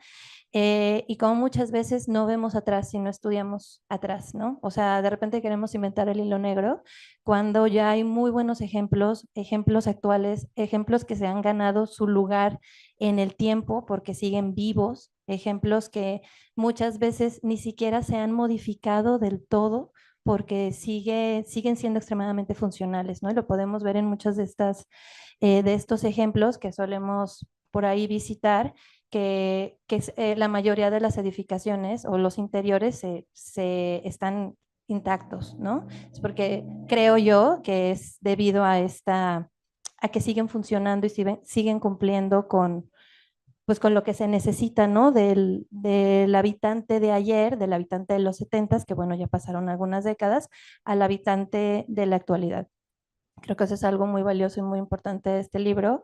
Y como muchas veces no vemos atrás si no estudiamos atrás, ¿no? O sea, de repente queremos inventar el hilo negro cuando ya hay muy buenos ejemplos, ejemplos actuales, ejemplos que se han ganado su lugar en el tiempo porque siguen vivos, ejemplos que muchas veces ni siquiera se han modificado del todo porque siguen siendo extremadamente funcionales, ¿no? Y lo podemos ver en muchas de estos ejemplos que solemos por ahí visitar, la mayoría de las edificaciones o los interiores se están intactos, ¿no? Es porque creo yo que es debido a que siguen funcionando y siguen cumpliendo pues con lo que se necesita, ¿no? Del habitante de ayer, del habitante de los 70, que bueno, ya pasaron algunas décadas, al habitante de la actualidad. Creo que eso es algo muy valioso y muy importante de este libro,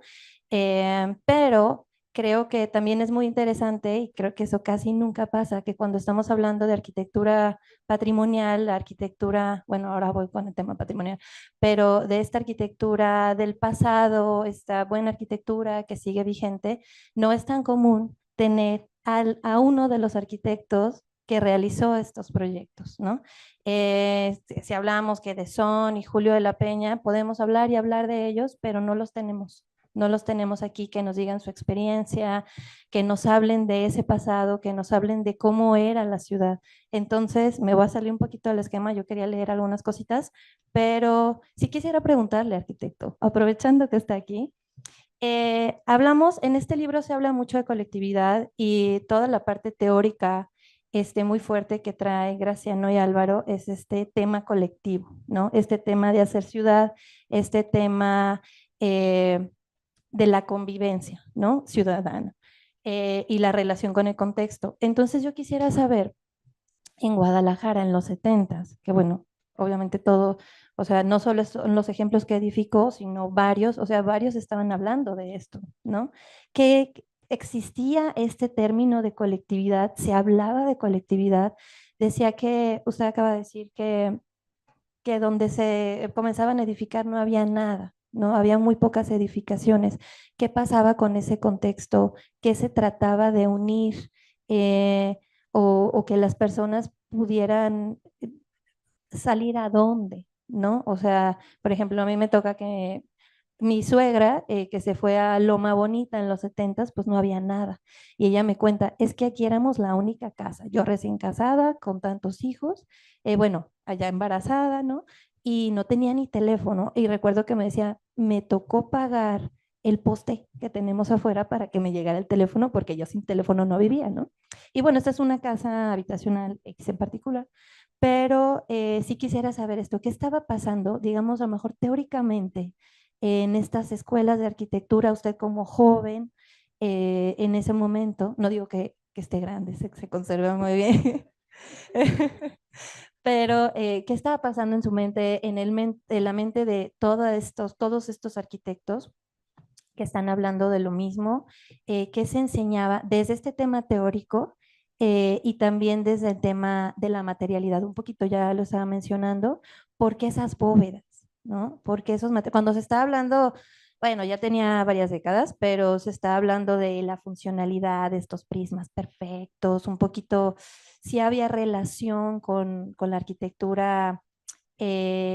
pero creo que también es muy interesante y creo que eso casi nunca pasa, que cuando estamos hablando de arquitectura patrimonial, la arquitectura, bueno, ahora voy con el tema patrimonial, pero de esta arquitectura del pasado, esta buena arquitectura que sigue vigente, no es tan común tener a uno de los arquitectos que realizó estos proyectos, ¿no? Si hablamos que de Son y Julio de la Peña, podemos hablar y hablar de ellos, pero no los tenemos. No los tenemos aquí que nos digan su experiencia, que nos hablen de ese pasado, que nos hablen de cómo era la ciudad. Entonces, me voy a salir un poquito del esquema, yo quería leer algunas cositas, pero sí quisiera preguntarle, arquitecto, aprovechando que está aquí, hablamos, en este libro se habla mucho de colectividad y toda la parte teórica muy fuerte que trae Graciano y Álvaro es este tema colectivo, ¿no? Este tema de hacer ciudad, este tema de la convivencia, ¿no? Ciudadana y la relación con el contexto. Entonces yo quisiera saber, en Guadalajara en los 70s, que bueno, obviamente todo, o sea, no solo son los ejemplos que edificó, sino varios, o sea, varios estaban hablando de esto, ¿no? Que existía este término de colectividad, se hablaba de colectividad, decía que, usted acaba de decir que donde se comenzaban a edificar no había nada, ¿no? Había muy pocas edificaciones. ¿Qué pasaba con ese contexto? ¿Qué se trataba de unir o que las personas pudieran salir a dónde, ¿no? O sea, por ejemplo, a mí me toca que mi suegra, que se fue a Loma Bonita en los 70s, pues no había nada. Y ella me cuenta, es que aquí éramos la única casa, yo recién casada, con tantos hijos, bueno, allá embarazada, ¿no? Y no tenía ni teléfono. Y recuerdo que me decía, me tocó pagar el poste que tenemos afuera para que me llegara el teléfono, porque yo sin teléfono no vivía, ¿no? Y bueno, esta es una casa habitacional X en particular, pero sí quisiera saber esto, ¿qué estaba pasando, digamos, a lo mejor teóricamente, en estas escuelas de arquitectura, usted como joven, en ese momento, no digo que esté grande, se conserva muy bien, pero ¿qué estaba pasando en su mente, en la mente de todos estos arquitectos que están hablando de lo mismo? ¿Qué se enseñaba desde este tema teórico y también desde el tema de la materialidad? Un poquito ya lo estaba mencionando, ¿por qué esas bóvedas? ¿No? Porque cuando se está hablando, bueno, ya tenía varias décadas, pero se está hablando de la funcionalidad de estos prismas perfectos, un poquito, si había relación con la arquitectura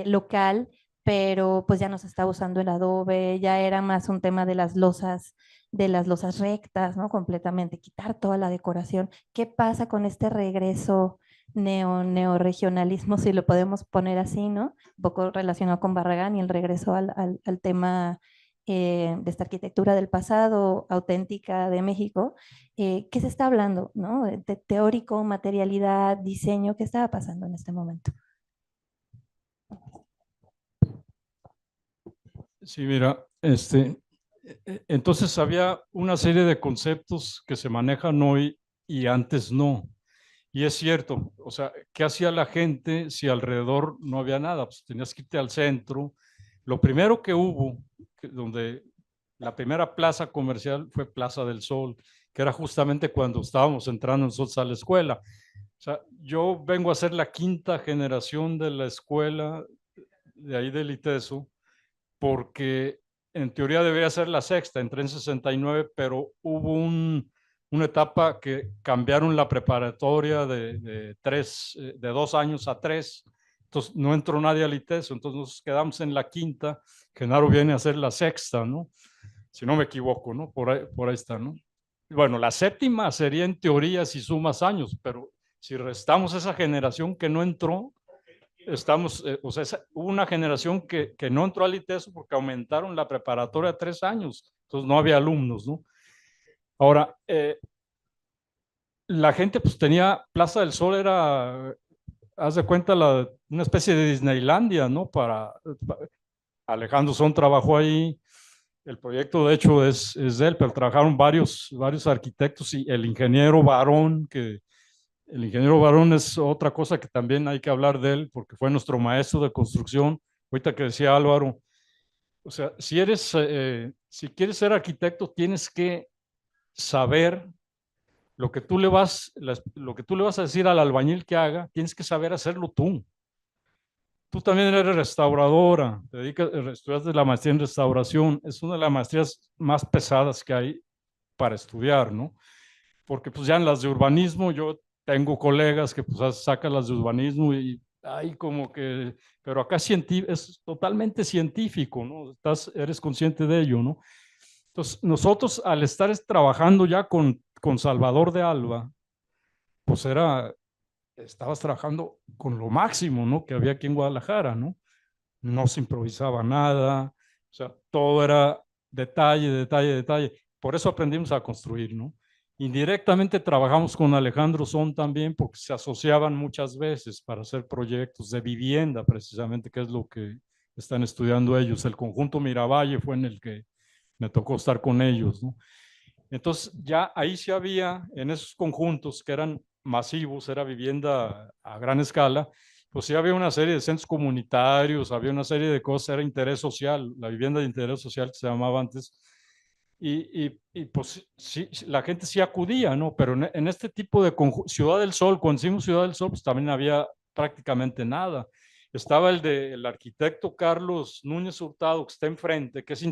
local, pero pues ya no se está usando el adobe, ya era más un tema de las losas rectas, ¿no? Completamente, quitar toda la decoración. ¿Qué pasa con este regreso neoregionalismo, si lo podemos poner así, ¿no? Un poco relacionado con Barragán y el regreso al tema de esta arquitectura del pasado auténtica de México. ¿Qué se está hablando, ¿no? De teórico, materialidad, diseño, ¿qué estaba pasando en este momento? Sí, mira, entonces había una serie de conceptos que se manejan hoy y antes no. Y es cierto, o sea, ¿qué hacía la gente si alrededor no había nada? Pues tenías que irte al centro. Lo primero que hubo, donde la primera plaza comercial fue Plaza del Sol, que era justamente cuando estábamos entrando nosotros a la escuela. O sea, yo vengo a ser la quinta generación de la escuela de ahí del ITESO, porque en teoría debería ser la sexta, entré en 69, pero hubo una etapa que cambiaron la preparatoria de 2 años a 3, entonces no entró nadie al ITESO, entonces nos quedamos en la quinta, Genaro viene a ser la sexta, ¿no? Si no me equivoco, ¿no? Por ahí está, ¿no? Bueno, la séptima sería en teoría si sumas años, pero si restamos esa generación que no entró, estamos, o sea, hubo una generación que no entró al ITESO porque aumentaron la preparatoria a 3 años, entonces no había alumnos, ¿no? Ahora, la gente pues tenía, Plaza del Sol era, haz de cuenta, una especie de Disneylandia, ¿no? Alejandro Son trabajó ahí, el proyecto de hecho es de él, pero trabajaron varios arquitectos y el ingeniero Barón, el ingeniero Barón es otra cosa que también hay que hablar de él, porque fue nuestro maestro de construcción. Ahorita que decía Álvaro, o sea, si quieres ser arquitecto, tienes que saber lo que tú le vas a decir al albañil que haga, tienes que saber hacerlo tú. Tú también eres restauradora, estudiaste la maestría en restauración, es una de las maestrías más pesadas que hay para estudiar, ¿no? Porque pues ya en las de urbanismo, yo tengo colegas que pues sacan las de urbanismo y hay como que, pero acá es totalmente científico, ¿no? Eres consciente de ello, ¿no? Entonces, nosotros al estar trabajando ya con Salvador de Alba, pues estabas trabajando con lo máximo, ¿no? Que había aquí en Guadalajara, ¿no? No se improvisaba nada, o sea, todo era detalle, detalle, detalle. Por eso aprendimos a construir, ¿no? Indirectamente trabajamos con Alejandro Son también porque se asociaban muchas veces para hacer proyectos de vivienda, precisamente, que es lo que están estudiando ellos. El conjunto Miravalle fue en el que me tocó estar con ellos, ¿no? Entonces ya ahí sí había en esos conjuntos que eran masivos, era vivienda a gran escala, pues sí había una serie de centros comunitarios, había una serie de cosas, era interés social, la vivienda de interés social que se llamaba antes, pues sí, la gente sí acudía, ¿no? Pero en este tipo de Ciudad del Sol, cuando hicimos Ciudad del Sol, pues también había prácticamente nada. Estaba el arquitecto Carlos Núñez Hurtado, que está enfrente, que es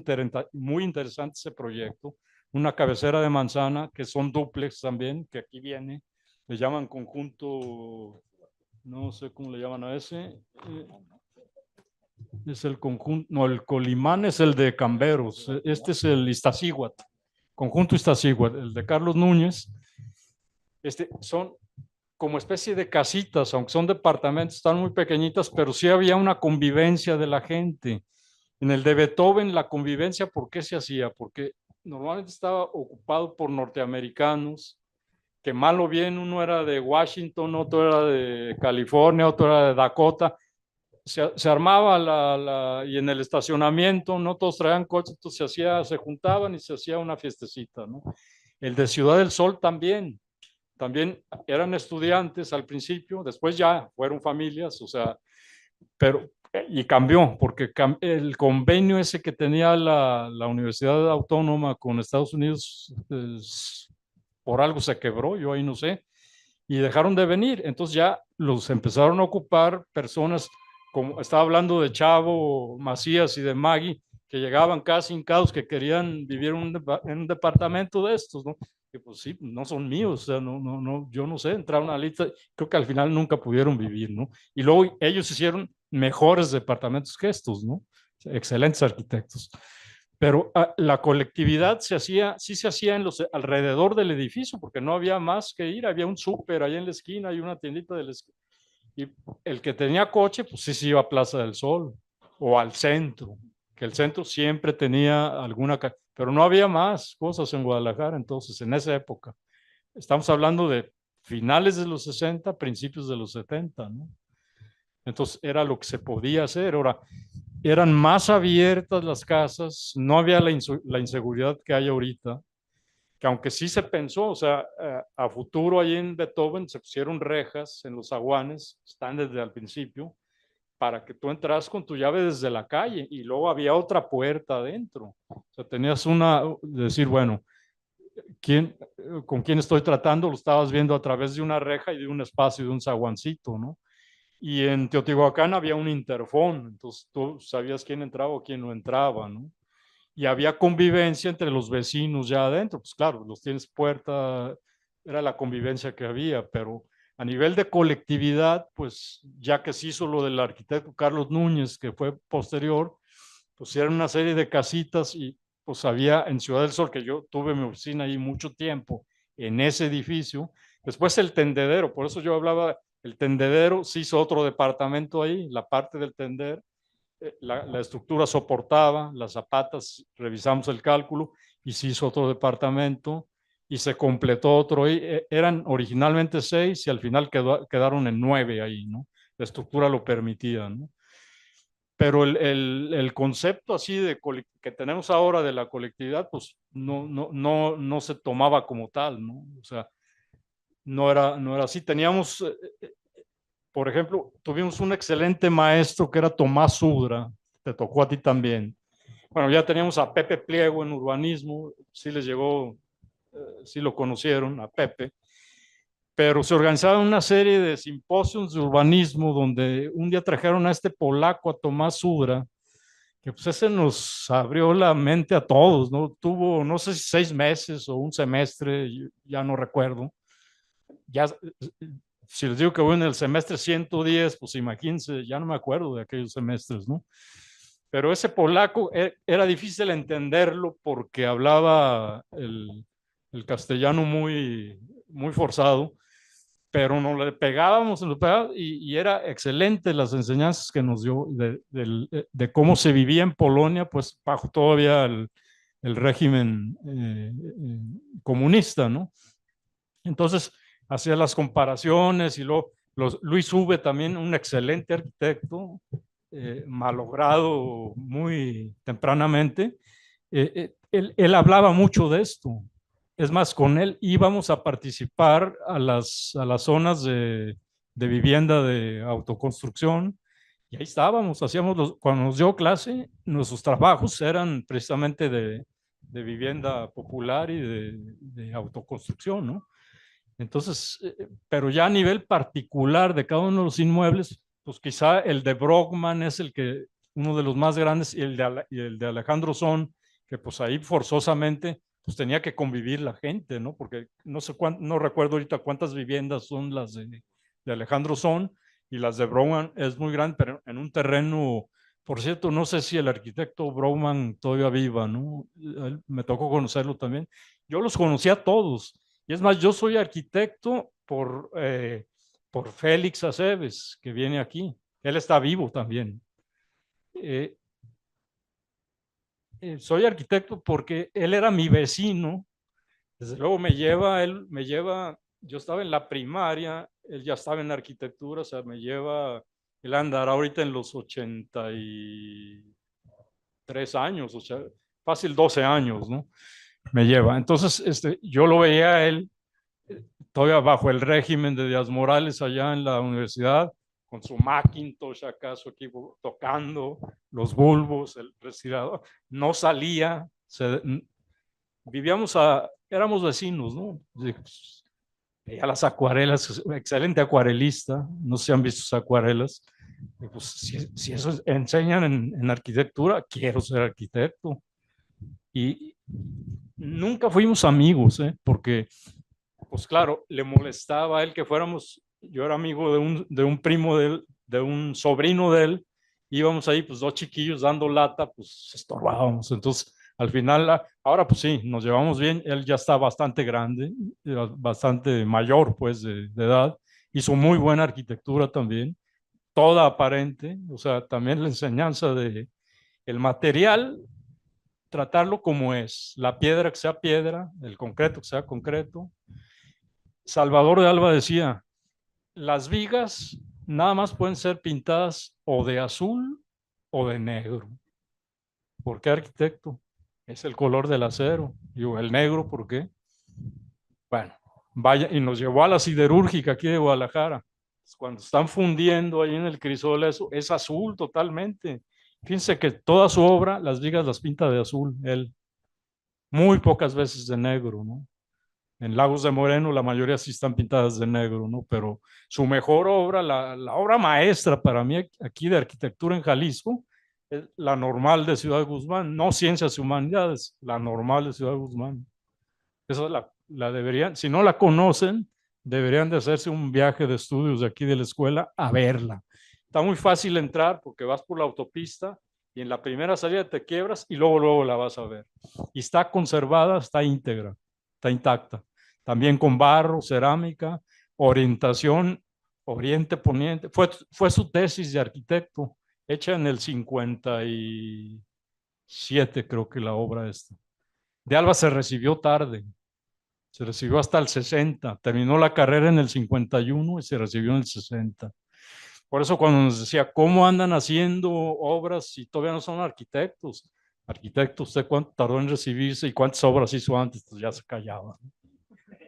muy interesante ese proyecto, una cabecera de manzana, que son dúplex también, que aquí viene, le llaman conjunto, no sé cómo le llaman a ese, es el conjunto, no, el Colimán es el de Camberos, este es el Iztaccíhuatl, conjunto Iztaccíhuatl, el de Carlos Núñez, son como especie de casitas, aunque son departamentos, están muy pequeñitas, pero sí había una convivencia de la gente. En el de Beethoven, la convivencia, ¿por qué se hacía? Porque normalmente estaba ocupado por norteamericanos, que mal o bien uno era de Washington, otro era de California, otro era de Dakota. Se armaba y en el estacionamiento, no todos traían coches, entonces se juntaban y se hacía una fiestecita, ¿no? El de Ciudad del Sol también eran estudiantes al principio, después ya fueron familias, o sea, pero y cambió, porque el convenio ese que tenía la Universidad Autónoma con Estados Unidos, por algo se quebró, yo ahí no sé, y dejaron de venir. Entonces ya los empezaron a ocupar personas, como estaba hablando de Chavo Macías y de Maggie, que llegaban casi hincados, que querían vivir en un departamento de estos, ¿no? Que pues sí, no son míos, o sea, yo no sé, entraron a la lista, creo que al final nunca pudieron vivir, ¿no? Y luego ellos hicieron mejores departamentos que estos, ¿no? Excelentes arquitectos. Pero la colectividad sí se hacía alrededor del edificio, porque no había más que ir, había un súper allá en la esquina y una tiendita de la esquina. Y el que tenía coche, pues sí se iba a Plaza del Sol o al centro, que el centro siempre tenía pero no había más cosas en Guadalajara entonces, en esa época. Estamos hablando de finales de los 60, principios de los 70, ¿no? Entonces era lo que se podía hacer. Ahora, eran más abiertas las casas, no había la inseguridad que hay ahorita, que aunque sí se pensó, o sea, a futuro ahí en Beethoven se pusieron rejas en los zaguanes, están desde el principio, para que tú entras con tu llave desde la calle y luego había otra puerta adentro. O sea, tenías decir, bueno, ¿con quién estoy tratando? Lo estabas viendo a través de una reja y de un espacio, de un zaguancito, ¿no? Y en Teotihuacán había un interfón, entonces tú sabías quién entraba o quién no entraba, ¿no? Y había convivencia entre los vecinos ya adentro, pues claro, los tienes puerta, era la convivencia que había, pero a nivel de colectividad, pues ya que se hizo lo del arquitecto Carlos Núñez, que fue posterior, pues eran una serie de casitas y pues había en Ciudad del Sol, que yo tuve mi oficina ahí mucho tiempo, en ese edificio, después el tendedero, por eso yo hablaba, el tendedero se hizo otro departamento ahí, la parte del tender, la estructura soportaba, las zapatas, revisamos el cálculo y se hizo otro departamento y se completó otro. Eran originalmente 6 y al final quedaron en 9 ahí, ¿no? La estructura lo permitía, ¿no? Pero el concepto así que tenemos ahora de la colectividad, pues no se tomaba como tal, ¿no? O sea, no era así. Teníamos por ejemplo, tuvimos un excelente maestro que era Tomás Sudra, te tocó a ti también. Bueno, ya teníamos a Pepe Pliego en urbanismo, sí les llegó sí lo conocieron, a Pepe, pero se organizaron una serie de simposios de urbanismo donde un día trajeron a este polaco, a Tomás Udra, que pues ese nos abrió la mente a todos, ¿no? Tuvo, no sé si 6 meses o un semestre, ya no recuerdo. Ya, si les digo que voy en el semestre 110, pues imagínense, ya no me acuerdo de aquellos semestres, ¿no? Pero ese polaco era difícil entenderlo porque hablaba el castellano muy forzado, pero nos le pegábamos y era excelente las enseñanzas que nos dio de cómo se vivía en Polonia, pues bajo todavía el régimen comunista, ¿no? Entonces hacía las comparaciones y luego Luis Ube también, un excelente arquitecto, malogrado muy tempranamente, él hablaba mucho de esto. Es más, con él íbamos a participar a las zonas de vivienda de autoconstrucción y ahí estábamos, cuando nos dio clase, nuestros trabajos eran precisamente de vivienda popular y de autoconstrucción, ¿no? Entonces, pero ya a nivel particular de cada uno de los inmuebles, pues quizá el de Brockman es uno de los más grandes y el de Alejandro Son, que pues ahí forzosamente pues tenía que convivir la gente, ¿no? Porque no sé no recuerdo ahorita cuántas viviendas son las de Alejandro Son y las de Brockman es muy grande, pero en un terreno, por cierto, no sé si el arquitecto Brockman todavía viva, ¿no? Me tocó conocerlo también. Yo los conocía a todos. Y es más, yo soy arquitecto por Félix Aceves, que viene aquí. Él está vivo también. Soy arquitecto porque él era mi vecino. Desde luego yo estaba en la primaria, él ya estaba en arquitectura, o sea, él andará ahorita en los 83 años, o sea, fácil 12 años, ¿no? Me lleva. Entonces, yo lo veía a él todavía bajo el régimen de Díaz Morales allá en la universidad, con su Macintosh acá, su equipo tocando los bulbos, el respirador, no salía, éramos vecinos, ¿no? Veía las acuarelas, excelente acuarelista, no sé si han visto sus acuarelas. Pues, si eso enseñan en arquitectura, quiero ser arquitecto. Y nunca fuimos amigos, porque pues claro, le molestaba a él que fuéramos, yo era amigo de un primo de él, de un sobrino de él, íbamos ahí pues dos chiquillos dando lata, pues estorbábamos. Entonces, al final, ahora pues sí, nos llevamos bien, él ya está bastante grande, bastante mayor pues de edad, hizo muy buena arquitectura también, toda aparente, o sea, también la enseñanza de el material, tratarlo como es, la piedra que sea piedra, el concreto que sea concreto. Salvador de Alba decía, las vigas nada más pueden ser pintadas o de azul o de negro. ¿Por qué, arquitecto? Es el color del acero. Digo, ¿el negro por qué? Bueno, vaya, y nos llevó a la siderúrgica aquí de Guadalajara. Cuando están fundiendo ahí en el crisol, eso es azul totalmente. Fíjense que toda su obra, las vigas las pinta de azul, él. Muy pocas veces de negro, ¿no? En Lagos de Moreno la mayoría sí están pintadas de negro, ¿no? Pero su mejor obra, la obra maestra para mí aquí de arquitectura en Jalisco, es la Normal de Ciudad Guzmán, no Ciencias y Humanidades, la Normal de Ciudad Guzmán. Esa la deberían, si no la conocen, deberían de hacerse un viaje de estudios de aquí de la escuela a verla. Está muy fácil entrar porque vas por la autopista y en la primera salida te quiebras y luego la vas a ver. Y está conservada, está íntegra, está intacta. También con barro, cerámica, orientación, oriente, poniente. Fue su tesis de arquitecto, hecha en el 57, creo que la obra esta. De Alba se recibió tarde, se recibió hasta el 60, terminó la carrera en el 51 y se recibió en el 60. Por eso cuando nos decía, ¿cómo andan haciendo obras si todavía no son arquitectos? Arquitecto, ¿usted cuánto tardó en recibirse y cuántas obras hizo antes? Pues ya se callaba.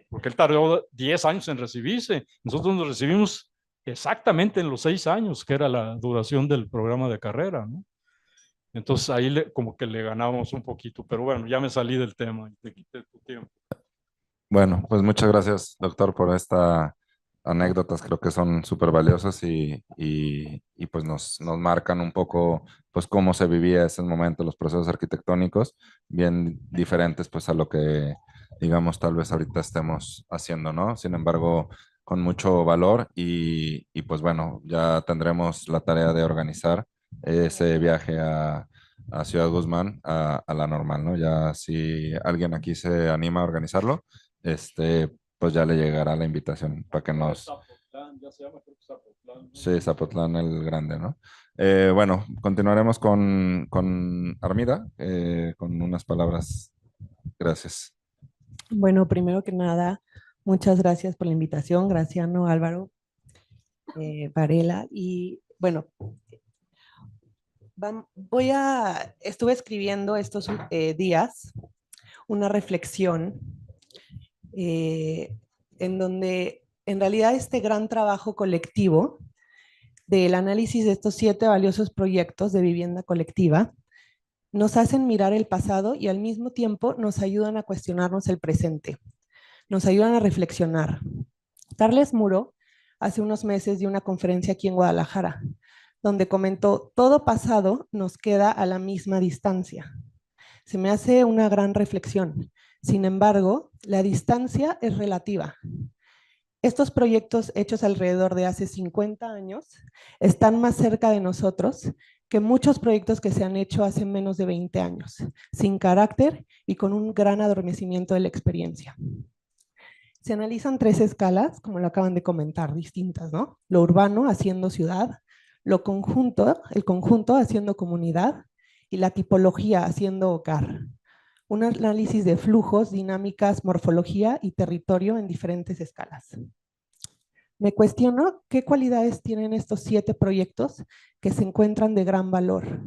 Porque él tardó 10 años en recibirse. Nosotros nos recibimos exactamente en los 6 años, que era la duración del programa de carrera, ¿no? Entonces ahí como que le ganamos un poquito, pero bueno, ya me salí del tema y te quité tu tiempo. Bueno, pues muchas gracias, doctor, por estas anécdotas. Creo que son súper valiosas y pues nos marcan un poco pues cómo se vivía ese momento, los procesos arquitectónicos, bien diferentes pues a lo que digamos tal vez ahorita estemos haciendo, ¿no? Sin embargo, con mucho valor y pues bueno, ya tendremos la tarea de organizar ese viaje a Ciudad Guzmán, a la normal, ¿no? Ya si alguien aquí se anima a organizarlo pues ya le llegará la invitación para que nos... Zapotlán, ya se llama, creo que Zapotlán, ¿no? Sí, Zapotlán el Grande, ¿no? Bueno, continuaremos con Armida, con unas palabras. Gracias. Bueno, primero que nada, muchas gracias por la invitación, Graciano, Álvaro, Varela. Y bueno, estuve escribiendo estos días una reflexión eh, en donde en realidad este gran trabajo colectivo del análisis de estos 7 valiosos proyectos de vivienda colectiva nos hacen mirar el pasado y al mismo tiempo nos ayudan a cuestionarnos el presente, nos ayudan a reflexionar. Carles Muro hace unos meses dio una conferencia aquí en Guadalajara, donde comentó, todo pasado nos queda a la misma distancia. Se me hace una gran reflexión. Sin embargo, la distancia es relativa. Estos proyectos hechos alrededor de hace 50 años están más cerca de nosotros que muchos proyectos que se han hecho hace menos de 20 años, sin carácter y con un gran adormecimiento de la experiencia. Se analizan 3 escalas, como lo acaban de comentar, distintas, ¿no? Lo urbano haciendo ciudad, el conjunto haciendo comunidad y la tipología haciendo hogar. Un análisis de flujos, dinámicas, morfología y territorio en diferentes escalas. Me cuestiono qué cualidades tienen estos 7 proyectos que se encuentran de gran valor.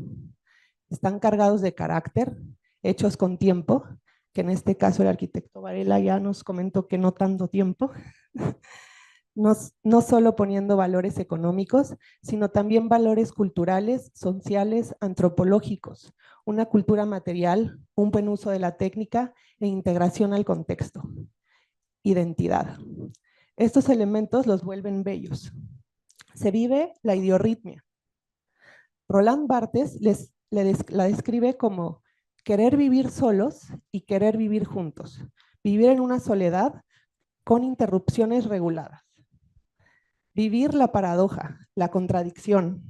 Están cargados de carácter, hechos con tiempo, que en este caso el arquitecto Varela ya nos comentó que no tanto tiempo, no solo poniendo valores económicos, sino también valores culturales, sociales, antropológicos, una cultura material, un buen uso de la técnica e integración al contexto. Identidad. Estos elementos los vuelven bellos. Se vive la idiorritmia. Roland Barthes la describe como querer vivir solos y querer vivir juntos. Vivir en una soledad con interrupciones reguladas. Vivir la paradoja, la contradicción,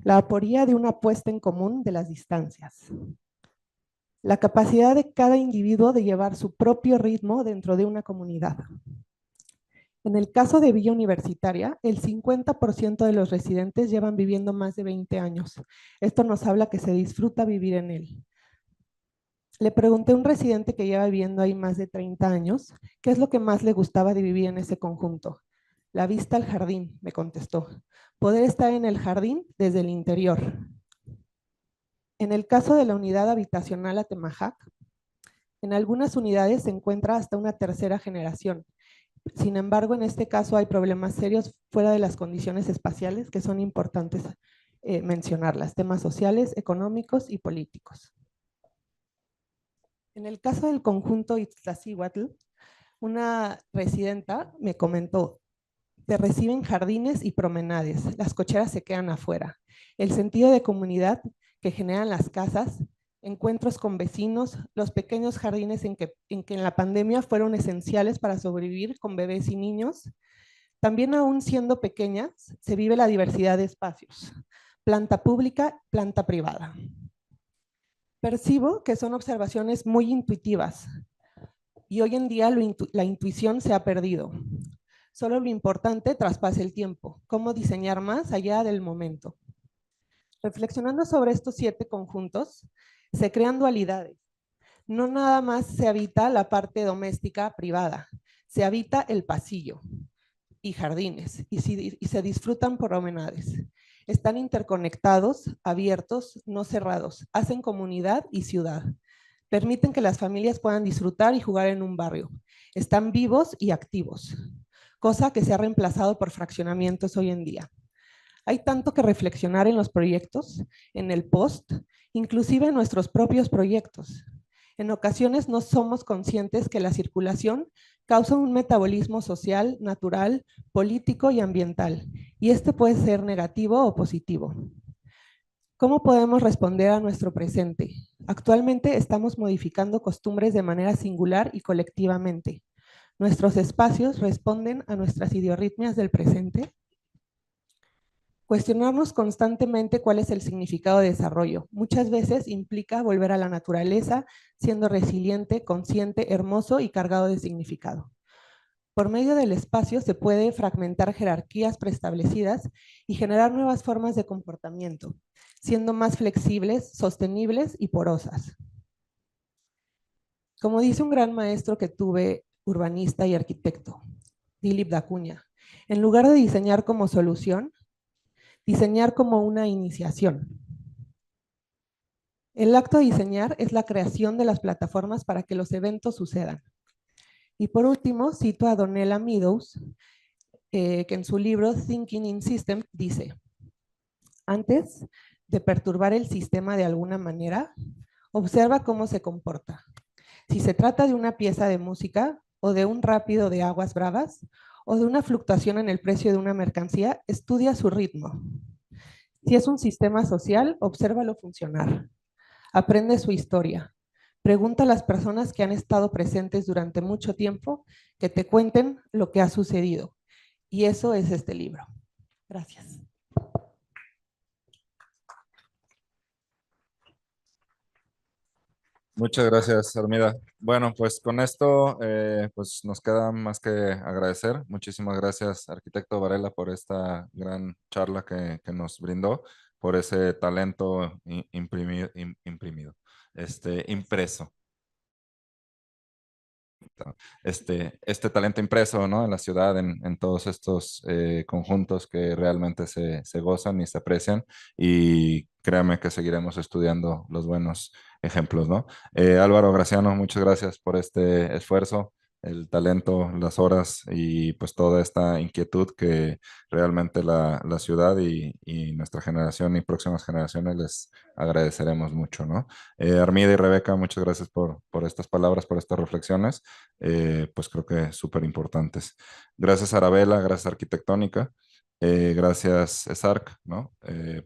la aporía de una puesta en común de las distancias. La capacidad de cada individuo de llevar su propio ritmo dentro de una comunidad. En el caso de Villa Universitaria, el 50% de los residentes llevan viviendo más de 20 años. Esto nos habla que se disfruta vivir en él. Le pregunté a un residente que lleva viviendo ahí más de 30 años, ¿qué es lo que más le gustaba de vivir en ese conjunto? La vista al jardín, me contestó. Poder estar en el jardín desde el interior. En el caso de la unidad habitacional Atemajac, en algunas unidades se encuentra hasta una tercera generación. Sin embargo, en este caso hay problemas serios fuera de las condiciones espaciales que son importantes mencionarlas, temas sociales, económicos y políticos. En el caso del conjunto Iztaccíhuatl, una residenta me comentó, te reciben jardines y promenades, las cocheras se quedan afuera. El sentido de comunidad que generan las casas, encuentros con vecinos, los pequeños jardines en que en la pandemia fueron esenciales para sobrevivir con bebés y niños. También aún siendo pequeñas, se vive la diversidad de espacios, planta pública, planta privada. Percibo que son observaciones muy intuitivas y hoy en día la intuición se ha perdido. Solo lo importante traspasa el tiempo, cómo diseñar más allá del momento. Reflexionando sobre estos 7 conjuntos, se crean dualidades. No nada más se habita la parte doméstica privada, se habita el pasillo y jardines y se disfrutan promenades. Están interconectados, abiertos, no cerrados, hacen comunidad y ciudad. Permiten que las familias puedan disfrutar y jugar en un barrio. Están vivos y activos, cosa que se ha reemplazado por fraccionamientos hoy en día. Hay tanto que reflexionar en los proyectos, en el post, inclusive en nuestros propios proyectos. En ocasiones no somos conscientes que la circulación causa un metabolismo social, natural, político y ambiental, y este puede ser negativo o positivo. ¿Cómo podemos responder a nuestro presente? Actualmente estamos modificando costumbres de manera singular y colectivamente. ¿Nuestros espacios responden a nuestras idiorritmias del presente? Cuestionarnos constantemente cuál es el significado de desarrollo. Muchas veces implica volver a la naturaleza, siendo resiliente, consciente, hermoso y cargado de significado. Por medio del espacio se puede fragmentar jerarquías preestablecidas y generar nuevas formas de comportamiento, siendo más flexibles, sostenibles y porosas. Como dice un gran maestro que tuve, urbanista y arquitecto, Dilip Dacuña, en lugar de diseñar como solución, diseñar como una iniciación. El acto de diseñar es la creación de las plataformas para que los eventos sucedan. Y por último, cito a Donella Meadows, que en su libro Thinking in System dice: antes de perturbar el sistema de alguna manera, observa cómo se comporta. Si se trata de una pieza de música o de un rápido de aguas bravas o de una fluctuación en el precio de una mercancía, estudia su ritmo. Si es un sistema social, obsérvalo funcionar. Aprende su historia. Pregunta a las personas que han estado presentes durante mucho tiempo que te cuenten lo que ha sucedido. Y eso es este libro. Gracias. Muchas gracias, Armida. Bueno, pues con esto pues nos queda más que agradecer. Muchísimas gracias, arquitecto Varela, por esta gran charla que nos brindó, por ese talento imprimido, impreso. Este talento impreso, ¿no? En la ciudad, en todos estos conjuntos que realmente se gozan y se aprecian, y créame que seguiremos estudiando los buenos ejemplos, ¿no? Álvaro Graciano, muchas gracias por este esfuerzo, el talento, las horas y pues toda esta inquietud que realmente la ciudad y nuestra generación y próximas generaciones les agradeceremos mucho, ¿no? Armida y Rebeca, muchas gracias por estas palabras, por estas reflexiones, pues creo que súper importantes. Gracias Arabella, gracias Arquitectónica, gracias ESARC, ¿no?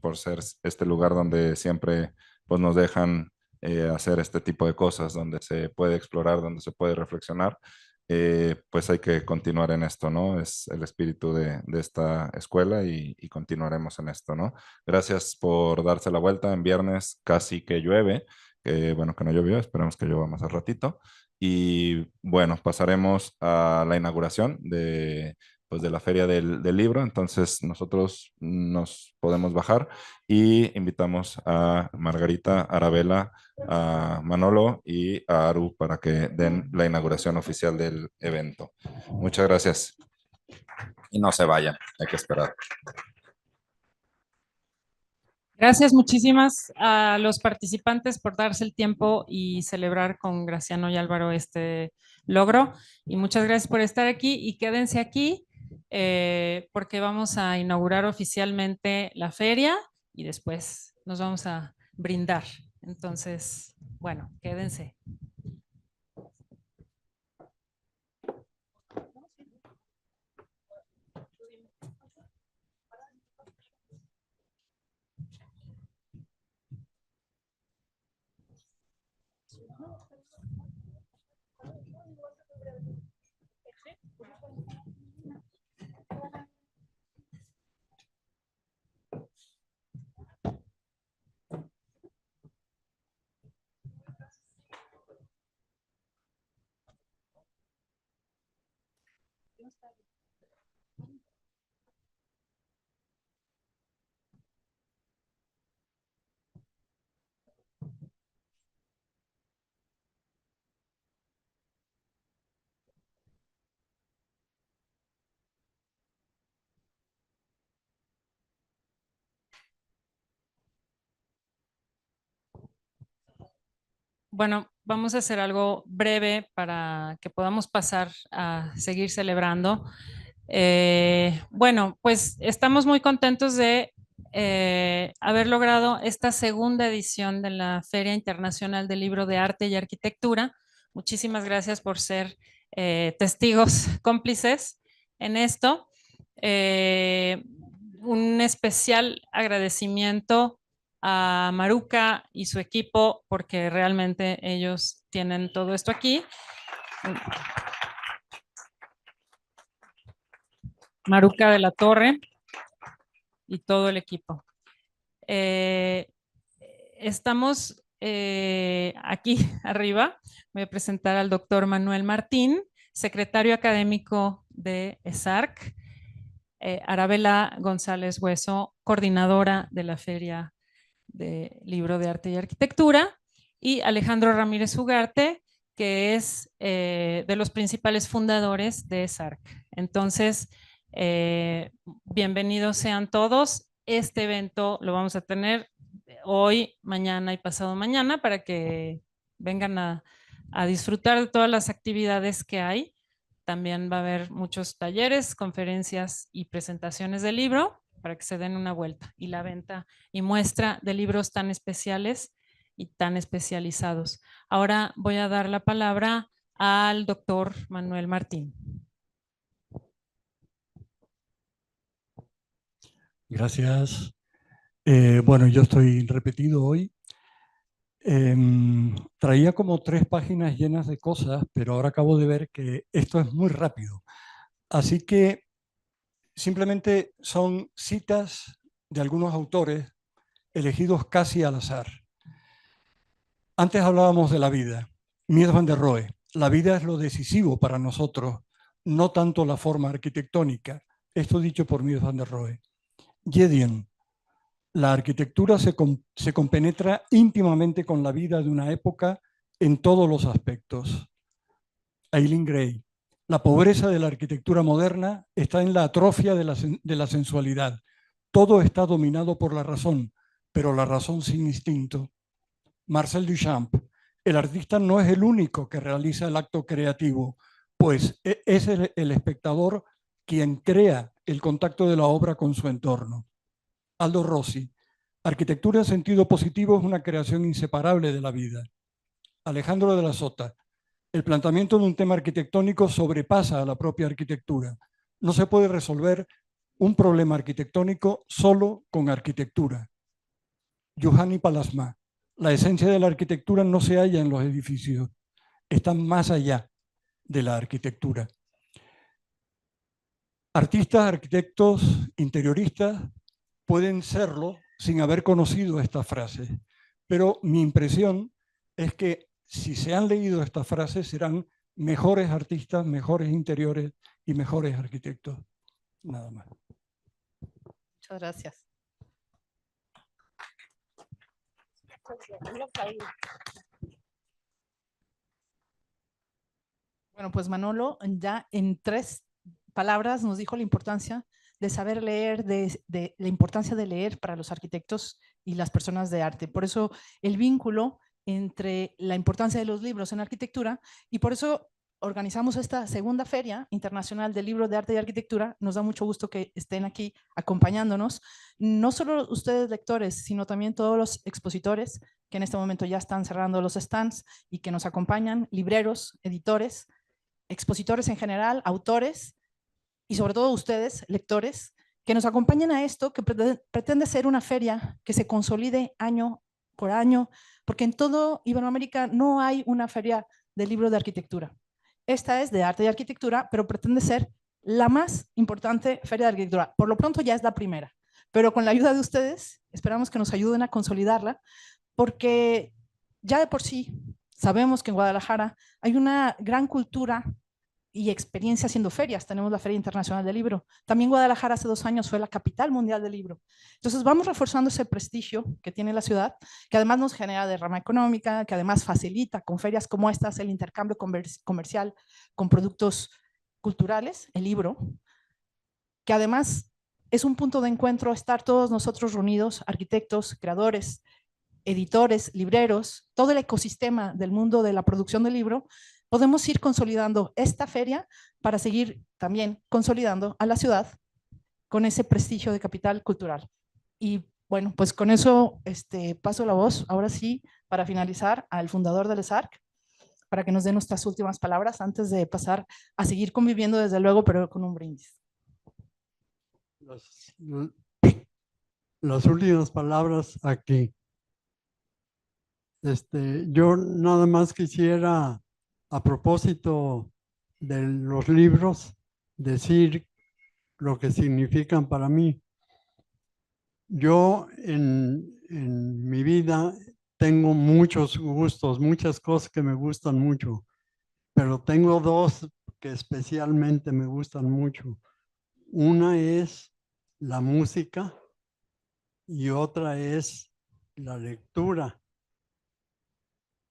Por ser este lugar donde siempre pues, nos dejan hacer este tipo de cosas, donde se puede explorar, donde se puede reflexionar. Pues hay que continuar en esto, ¿no? Es el espíritu de esta escuela y continuaremos en esto, ¿no? Gracias por darse la vuelta en viernes, casi que llueve, bueno, que no llovió, esperemos que llueva más al ratito. Y bueno, pasaremos a la inauguración pues de la Feria del Libro. Entonces nosotros nos podemos bajar y invitamos a Margarita, Arabella, a Manolo y a Aru para que den la inauguración oficial del evento. Muchas gracias. Y no se vayan, hay que esperar. Gracias muchísimas a los participantes por darse el tiempo y celebrar con Graciano y Álvaro este logro. Y muchas gracias por estar aquí y quédense aquí porque vamos a inaugurar oficialmente la feria y después nos vamos a brindar. Entonces, bueno, quédense. Bueno, vamos a hacer algo breve para que podamos pasar a seguir celebrando. Bueno, pues estamos muy contentos de haber logrado esta segunda edición de la Feria Internacional del Libro de Arte y Arquitectura. Muchísimas gracias por ser testigos cómplices en esto. Un especial agradecimiento a Maruca y su equipo, porque realmente ellos tienen todo esto aquí. Maruca de la Torre y todo el equipo. Estamos aquí arriba. Voy a presentar al doctor Manuel Martín, secretario académico de ESARC, Arabela González Hueso, coordinadora de la Feria de Libro de Arte y Arquitectura, y Alejandro Ramírez Ugarte, que es de los principales fundadores de ESARC. Entonces, bienvenidos sean todos. Este evento lo vamos a tener hoy, mañana y pasado mañana para que vengan a disfrutar de todas las actividades que hay. También va a haber muchos talleres, conferencias y presentaciones del libro para que se den una vuelta, y la venta y muestra de libros tan especiales y tan especializados. Ahora voy a dar la palabra al doctor Manuel Martín. Gracias. Bueno, yo estoy repetido hoy. Traía como 3 páginas llenas de cosas, pero ahora acabo de ver que esto es muy rápido. Así que simplemente son citas de algunos autores elegidos casi al azar. Antes hablábamos de la vida. Mies van der Rohe. La vida es lo decisivo para nosotros, no tanto la forma arquitectónica. Esto dicho por Mies van der Rohe. Gideon. La arquitectura se compenetra íntimamente con la vida de una época en todos los aspectos. Eileen Gray. La pobreza de la arquitectura moderna está en la atrofia de la sensualidad. Todo está dominado por la razón, pero la razón sin instinto. Marcel Duchamp. El artista no es el único que realiza el acto creativo, pues es el espectador quien crea el contacto de la obra con su entorno. Aldo Rossi. Arquitectura en sentido positivo es una creación inseparable de la vida. Alejandro de la Sota. El planteamiento de un tema arquitectónico sobrepasa a la propia arquitectura. No se puede resolver un problema arquitectónico solo con arquitectura. Juhani Pallasmaa. La esencia de la arquitectura no se halla en los edificios, está más allá de la arquitectura. Artistas, arquitectos, interioristas pueden serlo sin haber conocido estas frases, pero mi impresión es que si se han leído estas frases serán mejores artistas, mejores interiores y mejores arquitectos. Nada más. Muchas gracias. Bueno, pues Manolo ya en 3 palabras nos dijo la importancia de saber leer, de la importancia de leer para los arquitectos y las personas de arte. Por eso el vínculo entre la importancia de los libros en arquitectura, y por eso organizamos esta segunda Feria Internacional del Libro de Arte y Arquitectura. Nos da mucho gusto que estén aquí acompañándonos, no solo ustedes lectores, sino también todos los expositores que en este momento ya están cerrando los stands y que nos acompañan, libreros, editores, expositores en general, autores, y sobre todo ustedes, lectores, que nos acompañan a esto que pretende ser una feria que se consolide año por año, porque en todo Iberoamérica no hay una feria de libro de arquitectura. Esta es de arte y arquitectura, pero pretende ser la más importante feria de arquitectura. Por lo pronto ya es la primera, pero con la ayuda de ustedes esperamos que nos ayuden a consolidarla, porque ya de por sí sabemos que en Guadalajara hay una gran cultura y experiencia haciendo ferias. Tenemos la Feria Internacional del Libro. También Guadalajara hace 2 años fue la capital mundial del libro. Entonces vamos reforzando ese prestigio que tiene la ciudad, que además nos genera derrama económica, que además facilita con ferias como estas el intercambio comercial con productos culturales, el libro, que además es un punto de encuentro estar todos nosotros reunidos, arquitectos, creadores, editores, libreros, todo el ecosistema del mundo de la producción del libro. Podemos ir consolidando esta feria para seguir también consolidando a la ciudad con ese prestigio de capital cultural. Y Bueno, pues con eso paso la voz, ahora sí, para finalizar, al fundador del ESARC, para que nos dé nuestras últimas palabras antes de pasar a seguir conviviendo, desde luego, pero con un brindis. Las últimas palabras aquí. Yo nada más quisiera, a propósito de los libros, decir lo que significan para mí. Yo en mi vida tengo muchos gustos, muchas cosas que me gustan mucho, pero tengo dos que especialmente me gustan mucho. Una es la música y otra es la lectura.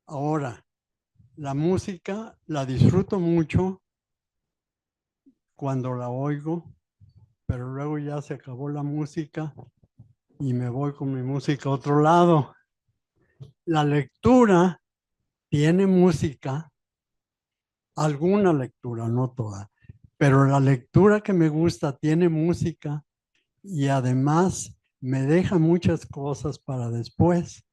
Ahora, la música la disfruto mucho cuando la oigo, pero luego ya se acabó la música y me voy con mi música a otro lado. La lectura tiene música, alguna lectura, no toda, pero la lectura que me gusta tiene música y además me deja muchas cosas para después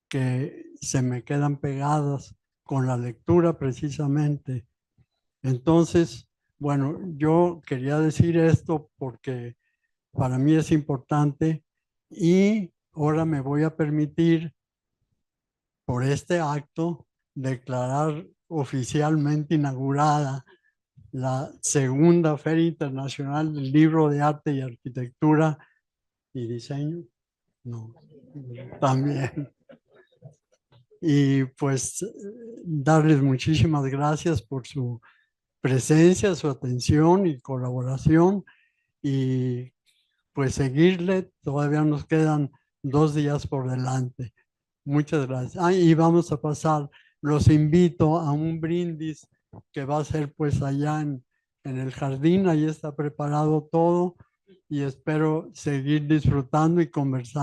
que se me quedan pegadas con la lectura precisamente. Entonces, bueno, yo quería decir esto porque para mí es importante y ahora me voy a permitir, por este acto, declarar oficialmente inaugurada la segunda Feria Internacional del Libro de Arte y Arquitectura y Diseño. No, también. Y pues darles muchísimas gracias por su presencia, su atención y colaboración y pues seguirle. Todavía nos quedan 2 días por delante. Muchas gracias. Y vamos a pasar, los invito a un brindis que va a ser pues allá en el jardín. Ahí está preparado todo y espero seguir disfrutando y conversando.